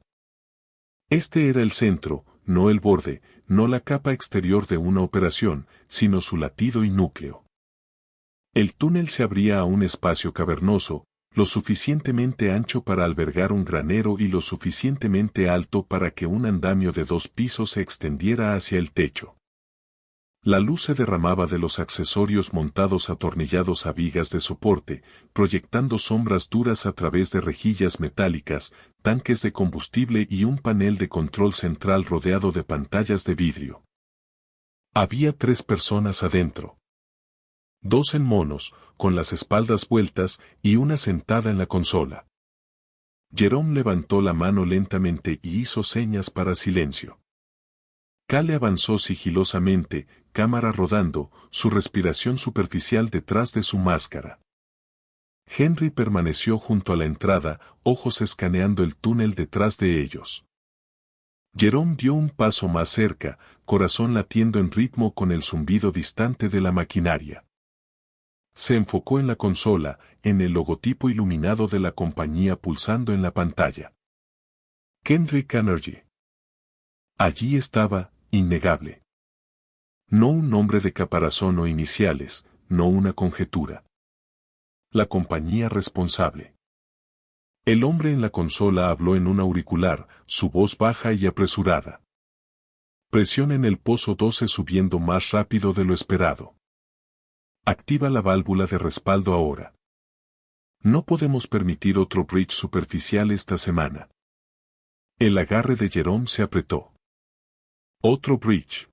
Este era el centro, no el borde, no la capa exterior de una operación, sino su latido y núcleo. El túnel se abría a un espacio cavernoso, lo suficientemente ancho para albergar un granero y lo suficientemente alto para que un andamio de 2 pisos se extendiera hacia el techo. La luz se derramaba de los accesorios montados atornillados a vigas de soporte, proyectando sombras duras a través de rejillas metálicas, tanques de combustible y un panel de control central rodeado de pantallas de vidrio. Había 3 personas adentro. Dos en monos, con las espaldas vueltas y una sentada en la consola. Jerome levantó la mano lentamente y hizo señas para silencio. Cale avanzó sigilosamente, cámara rodando, su respiración superficial detrás de su máscara. Henry permaneció junto a la entrada, ojos escaneando el túnel detrás de ellos. Jerome dio un paso más cerca, corazón latiendo en ritmo con el zumbido distante de la maquinaria. Se enfocó en la consola, en el logotipo iluminado de la compañía pulsando en la pantalla. Kendrick Energy. Allí estaba, innegable. No un nombre de caparazón o iniciales, no una conjetura. La compañía responsable. El hombre en la consola habló en un auricular, su voz baja y apresurada. Presión en el pozo 12 subiendo más rápido de lo esperado. Activa la válvula de respaldo ahora. No podemos permitir otro bridge superficial esta semana. El agarre de Jerome se apretó. Otro bridge.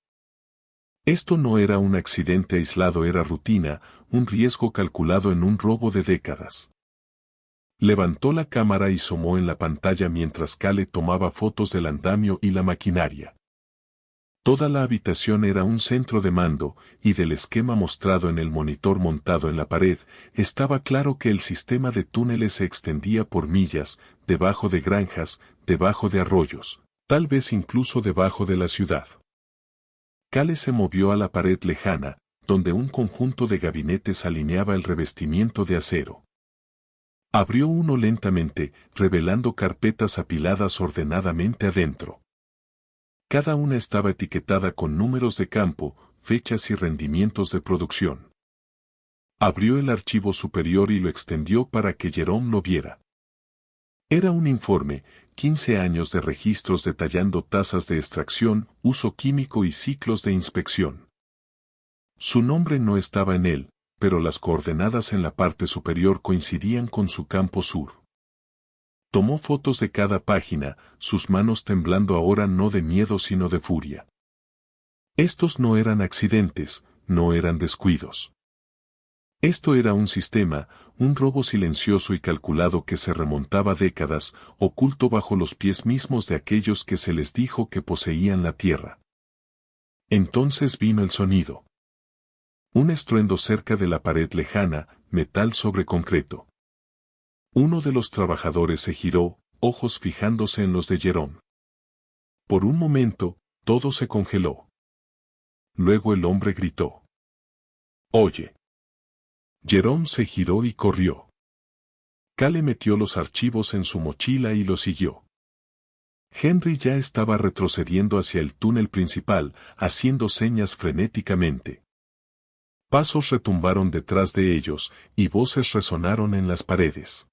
Esto no era un accidente aislado, era rutina, un riesgo calculado en un robo de décadas. Levantó la cámara y asomó en la pantalla mientras Cale tomaba fotos del andamio y la maquinaria. Toda la habitación era un centro de mando, y del esquema mostrado en el monitor montado en la pared, estaba claro que el sistema de túneles se extendía por millas, debajo de granjas, debajo de arroyos, tal vez incluso debajo de la ciudad. Cale se movió a la pared lejana, donde un conjunto de gabinetes alineaba el revestimiento de acero. Abrió uno lentamente, revelando carpetas apiladas ordenadamente adentro. Cada una estaba etiquetada con números de campo, fechas y rendimientos de producción. Abrió el archivo superior y lo extendió para que Jerome lo viera. Era un informe, 15 años de registros detallando tasas de extracción, uso químico y ciclos de inspección. Su nombre no estaba en él, pero las coordenadas en la parte superior coincidían con su campo sur. Tomó fotos de cada página, sus manos temblando ahora no de miedo sino de furia. Estos no eran accidentes, no eran descuidos. Esto era un sistema, un robo silencioso y calculado que se remontaba décadas, oculto bajo los pies mismos de aquellos que se les dijo que poseían la tierra. Entonces vino el sonido. Un estruendo cerca de la pared lejana, metal sobre concreto. Uno de los trabajadores se giró, ojos fijándose en los de Jerome. Por un momento, todo se congeló. Luego el hombre gritó. «Oye». Jerome se giró y corrió. Cale metió los archivos en su mochila y lo siguió. Henry ya estaba retrocediendo hacia el túnel principal, haciendo señas frenéticamente. Pasos retumbaron detrás de ellos, y voces resonaron en las paredes.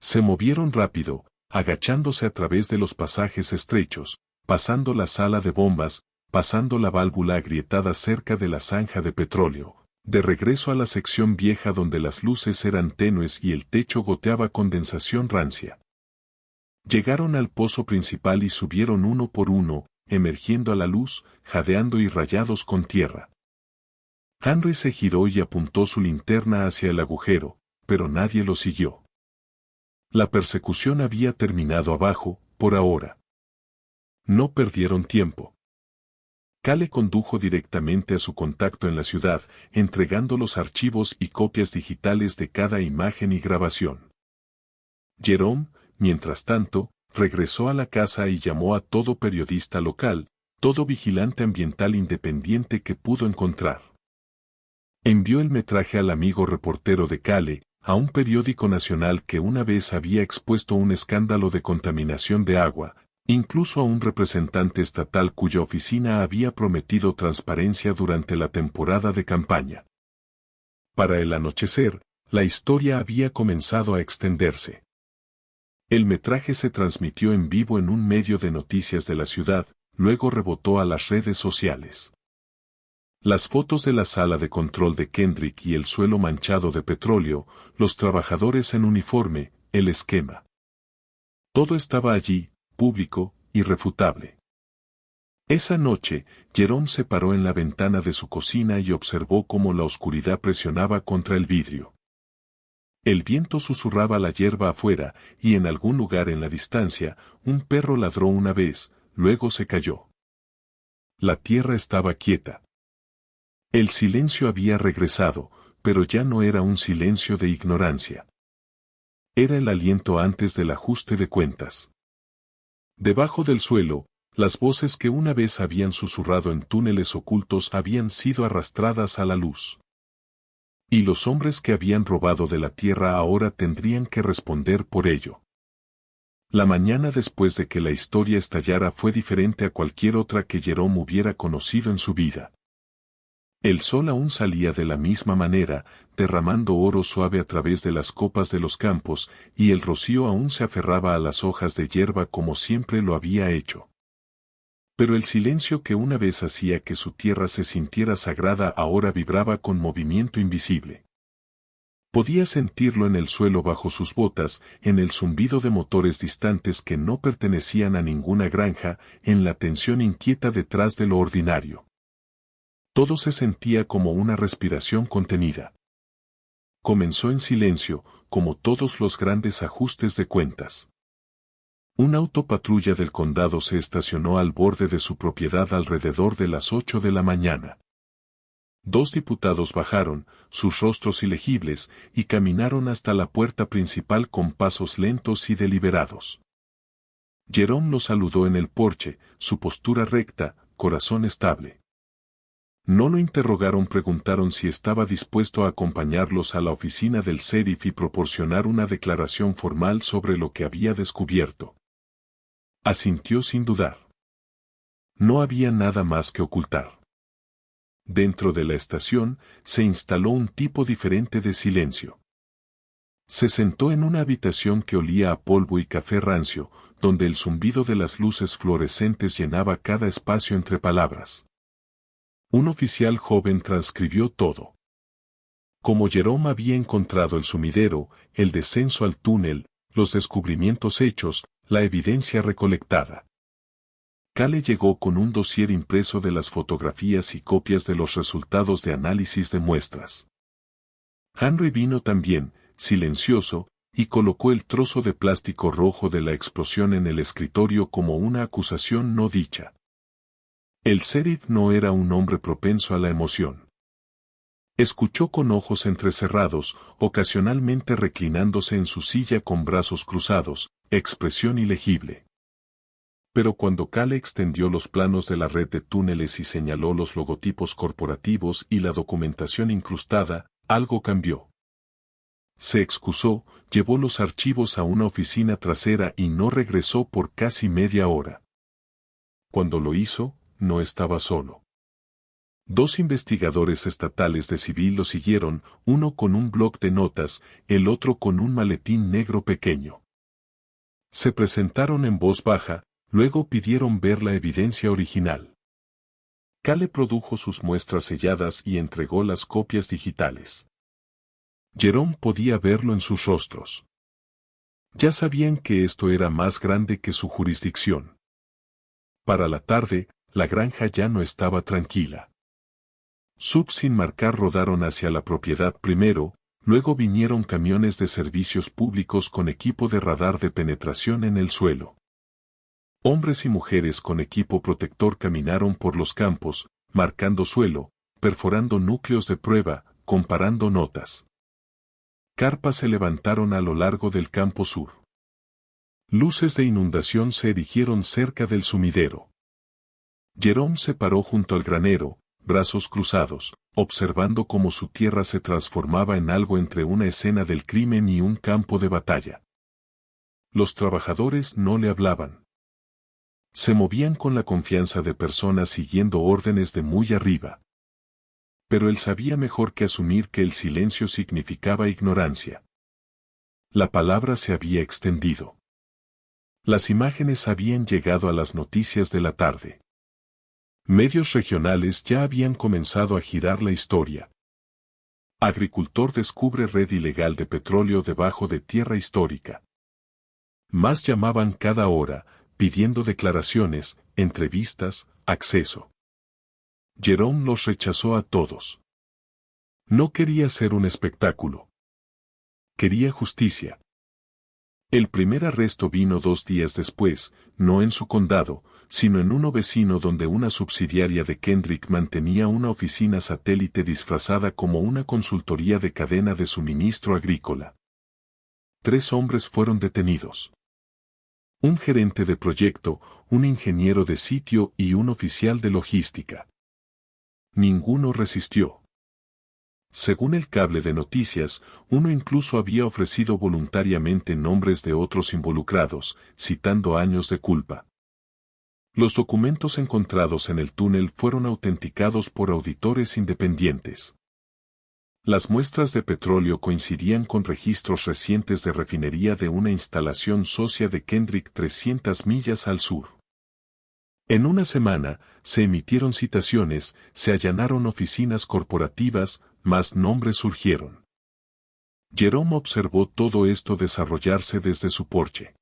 Se movieron rápido, agachándose a través de los pasajes estrechos, pasando la sala de bombas, pasando la válvula agrietada cerca de la zanja de petróleo, de regreso a la sección vieja donde las luces eran tenues y el techo goteaba condensación rancia. Llegaron al pozo principal y subieron uno por uno, emergiendo a la luz, jadeando y rayados con tierra. Henry se giró y apuntó su linterna hacia el agujero, pero nadie lo siguió. La persecución había terminado abajo, por ahora. No perdieron tiempo. Cale condujo directamente a su contacto en la ciudad, entregando los archivos y copias digitales de cada imagen y grabación. Jerome, mientras tanto, regresó a la casa y llamó a todo periodista local, todo vigilante ambiental independiente que pudo encontrar. Envió el metraje al amigo reportero de Cale, a un periódico nacional que una vez había expuesto un escándalo de contaminación de agua, incluso a un representante estatal cuya oficina había prometido transparencia durante la temporada de campaña. Para el anochecer, la historia había comenzado a extenderse. El metraje se transmitió en vivo en un medio de noticias de la ciudad, luego rebotó a las redes sociales. Las fotos de la sala de control de Kendrick y el suelo manchado de petróleo, los trabajadores en uniforme, el esquema. Todo estaba allí, público, irrefutable. Esa noche, Jerome se paró en la ventana de su cocina y observó cómo la oscuridad presionaba contra el vidrio. El viento susurraba la hierba afuera, y en algún lugar en la distancia, un perro ladró una vez, luego se calló. La tierra estaba quieta. El silencio había regresado, pero ya no era un silencio de ignorancia. Era el aliento antes del ajuste de cuentas. Debajo del suelo, las voces que una vez habían susurrado en túneles ocultos habían sido arrastradas a la luz. Y los hombres que habían robado de la tierra ahora tendrían que responder por ello. La mañana después de que la historia estallara fue diferente a cualquier otra que Jerome hubiera conocido en su vida. El sol aún salía de la misma manera, derramando oro suave a través de las copas de los campos, y el rocío aún se aferraba a las hojas de hierba como siempre lo había hecho. Pero el silencio que una vez hacía que su tierra se sintiera sagrada ahora vibraba con movimiento invisible. Podía sentirlo en el suelo bajo sus botas, en el zumbido de motores distantes que no pertenecían a ninguna granja, en la tensión inquieta detrás de lo ordinario. Todo se sentía como una respiración contenida. Comenzó en silencio, como todos los grandes ajustes de cuentas. Un autopatrulla del condado se estacionó al borde de su propiedad alrededor de las 8 de la mañana. 2 diputados bajaron, sus rostros ilegibles, y caminaron hasta la puerta principal con pasos lentos y deliberados. Jerome los saludó en el porche, su postura recta, corazón estable. No lo interrogaron, preguntaron si estaba dispuesto a acompañarlos a la oficina del sheriff y proporcionar una declaración formal sobre lo que había descubierto. Asintió sin dudar. No había nada más que ocultar. Dentro de la estación, se instaló un tipo diferente de silencio. Se sentó en una habitación que olía a polvo y café rancio, donde el zumbido de las luces fluorescentes llenaba cada espacio entre palabras. Un oficial joven transcribió todo. Como Jerome había encontrado el sumidero, el descenso al túnel, los descubrimientos hechos, la evidencia recolectada. Cale llegó con un dossier impreso de las fotografías y copias de los resultados de análisis de muestras. Henry vino también, silencioso, y colocó el trozo de plástico rojo de la explosión en el escritorio como una acusación no dicha. El sheriff no era un hombre propenso a la emoción. Escuchó con ojos entrecerrados, ocasionalmente reclinándose en su silla con brazos cruzados, expresión ilegible. Pero cuando Cale extendió los planos de la red de túneles y señaló los logotipos corporativos y la documentación incrustada, algo cambió. Se excusó, llevó los archivos a una oficina trasera y no regresó por casi media hora. Cuando lo hizo, no estaba solo. 2 investigadores estatales de civil lo siguieron, uno con un bloc de notas, el otro con un maletín negro pequeño. Se presentaron en voz baja, luego pidieron ver la evidencia original. Cale produjo sus muestras selladas y entregó las copias digitales. Jerome podía verlo en sus rostros. Ya sabían que esto era más grande que su jurisdicción. Para la tarde, la granja ya no estaba tranquila. Subs sin marcar rodaron hacia la propiedad primero, luego vinieron camiones de servicios públicos con equipo de radar de penetración en el suelo. Hombres y mujeres con equipo protector caminaron por los campos, marcando suelo, perforando núcleos de prueba, comparando notas. Carpas se levantaron a lo largo del campo sur. Luces de inundación se erigieron cerca del sumidero. Jerome se paró junto al granero, brazos cruzados, observando cómo su tierra se transformaba en algo entre una escena del crimen y un campo de batalla. Los trabajadores no le hablaban. Se movían con la confianza de personas siguiendo órdenes de muy arriba. Pero él sabía mejor que asumir que el silencio significaba ignorancia. La palabra se había extendido. Las imágenes habían llegado a las noticias de la tarde. Medios regionales ya habían comenzado a girar la historia. Agricultor descubre red ilegal de petróleo debajo de tierra histórica. Más llamaban cada hora, pidiendo declaraciones, entrevistas, acceso. Jerome los rechazó a todos. No quería ser un espectáculo. Quería justicia. El primer arresto vino 2 días después, no en su condado, sino en uno vecino donde una subsidiaria de Kendrick mantenía una oficina satélite disfrazada como una consultoría de cadena de suministro agrícola. 3 hombres fueron detenidos. Un gerente de proyecto, un ingeniero de sitio y un oficial de logística. Ninguno resistió. Según el cable de noticias, uno incluso había ofrecido voluntariamente nombres de otros involucrados, citando años de culpa. Los documentos encontrados en el túnel fueron autenticados por auditores independientes. Las muestras de petróleo coincidían con registros recientes de refinería de una instalación socia de Kendrick 300 millas al sur. En una semana, se emitieron citaciones, se allanaron oficinas corporativas, más nombres surgieron. Jerome observó todo esto desarrollarse desde su porche.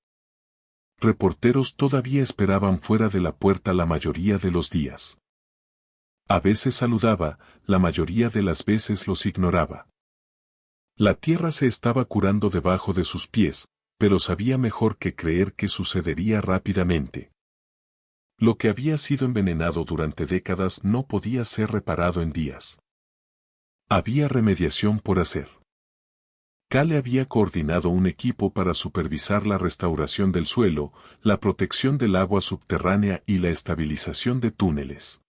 Reporteros todavía esperaban fuera de la puerta la mayoría de los días. A veces saludaba, la mayoría de las veces los ignoraba. La tierra se estaba curando debajo de sus pies, pero sabía mejor que creer que sucedería rápidamente. Lo que había sido envenenado durante décadas no podía ser reparado en días. Había remediación por hacer. Cale había coordinado un equipo para supervisar la restauración del suelo, la protección del agua subterránea y la estabilización de túneles.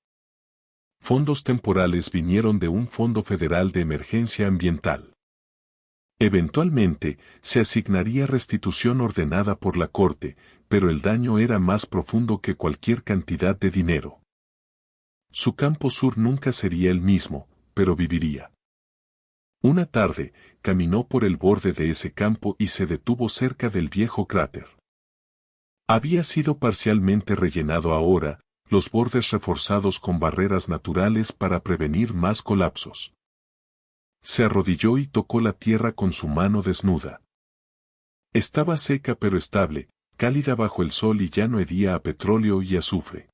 Fondos temporales vinieron de un fondo federal de emergencia ambiental. Eventualmente, se asignaría restitución ordenada por la Corte, pero el daño era más profundo que cualquier cantidad de dinero. Su campo sur nunca sería el mismo, pero viviría. Una tarde, caminó por el borde de ese campo y se detuvo cerca del viejo cráter. Había sido parcialmente rellenado ahora, los bordes reforzados con barreras naturales para prevenir más colapsos. Se arrodilló y tocó la tierra con su mano desnuda. Estaba seca pero estable, cálida bajo el sol y ya no hedía a petróleo y azufre.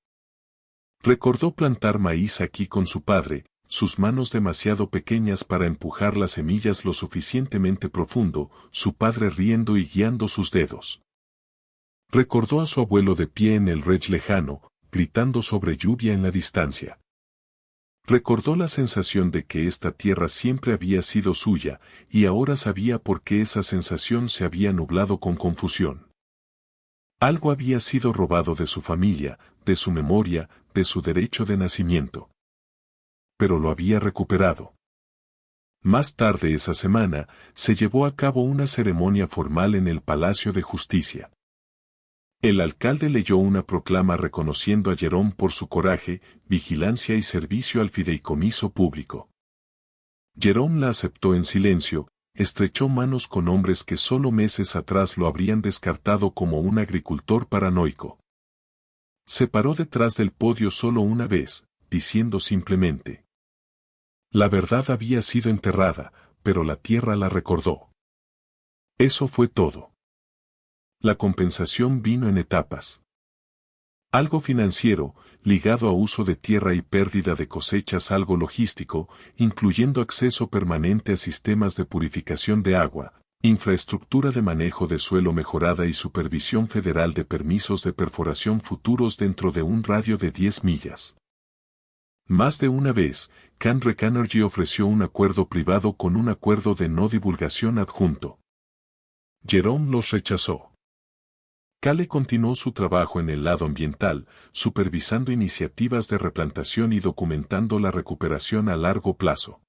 Recordó plantar maíz aquí con su padre, sus manos demasiado pequeñas para empujar las semillas lo suficientemente profundo, su padre riendo y guiando sus dedos. Recordó a su abuelo de pie en el Reg lejano, gritando sobre lluvia en la distancia. Recordó la sensación de que esta tierra siempre había sido suya, y ahora sabía por qué esa sensación se había nublado con confusión. Algo había sido robado de su familia, de su memoria, de su derecho de nacimiento. Pero lo había recuperado. Más tarde esa semana, se llevó a cabo una ceremonia formal en el Palacio de Justicia. El alcalde leyó una proclama reconociendo a Jerome por su coraje, vigilancia y servicio al fideicomiso público. Jerome la aceptó en silencio, estrechó manos con hombres que solo meses atrás lo habrían descartado como un agricultor paranoico. Se paró detrás del podio solo una vez, diciendo simplemente: la verdad había sido enterrada, pero la tierra la recordó. Eso fue todo. La compensación vino en etapas. Algo financiero, ligado a uso de tierra y pérdida de cosechas, algo logístico, incluyendo acceso permanente a sistemas de purificación de agua, infraestructura de manejo de suelo mejorada y supervisión federal de permisos de perforación futuros dentro de un radio de 10 millas. Más de una vez, Kendrick Energy ofreció un acuerdo privado con un acuerdo de no divulgación adjunto. Jerome los rechazó. Cale continuó su trabajo en el lado ambiental, supervisando iniciativas de replantación y documentando la recuperación a largo plazo.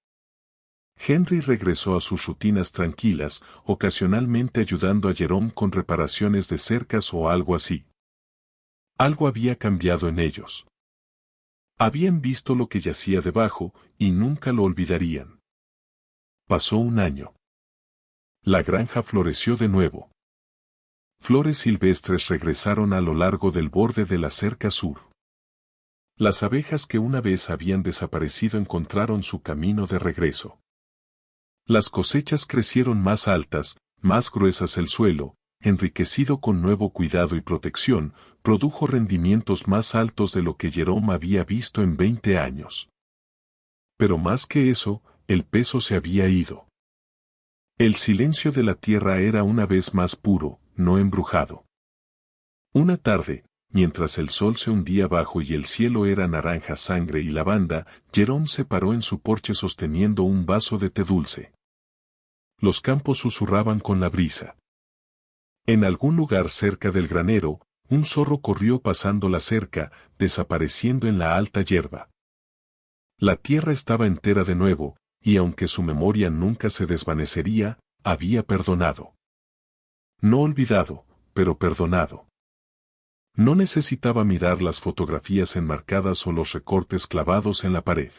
Henry regresó a sus rutinas tranquilas, ocasionalmente ayudando a Jerome con reparaciones de cercas o algo así. Algo había cambiado en ellos. Habían visto lo que yacía debajo, y nunca lo olvidarían. Pasó un año. La granja floreció de nuevo. Flores silvestres regresaron a lo largo del borde de la cerca sur. Las abejas que una vez habían desaparecido encontraron su camino de regreso. Las cosechas crecieron más altas, más gruesas el suelo, enriquecido con nuevo cuidado y protección, produjo rendimientos más altos de lo que Jerome había visto en 20 años. Pero más que eso, el peso se había ido. El silencio de la tierra era una vez más puro, no embrujado. Una tarde, mientras el sol se hundía bajo y el cielo era naranja sangre y lavanda, Jerome se paró en su porche sosteniendo un vaso de té dulce. Los campos susurraban con la brisa. En algún lugar cerca del granero, un zorro corrió pasando la cerca, desapareciendo en la alta hierba. La tierra estaba entera de nuevo, y aunque su memoria nunca se desvanecería, había perdonado. No olvidado, pero perdonado. No necesitaba mirar las fotografías enmarcadas o los recortes clavados en la pared.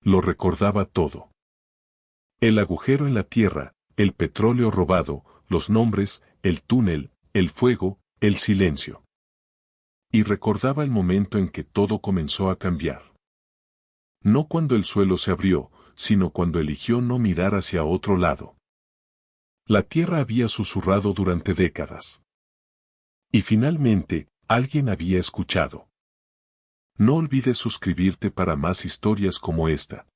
Lo recordaba todo. El agujero en la tierra, el petróleo robado, los nombres, el túnel, el fuego, el silencio. Y recordaba el momento en que todo comenzó a cambiar. No cuando el suelo se abrió, sino cuando eligió no mirar hacia otro lado. La tierra había susurrado durante décadas. Y finalmente, alguien había escuchado. No olvides suscribirte para más historias como esta.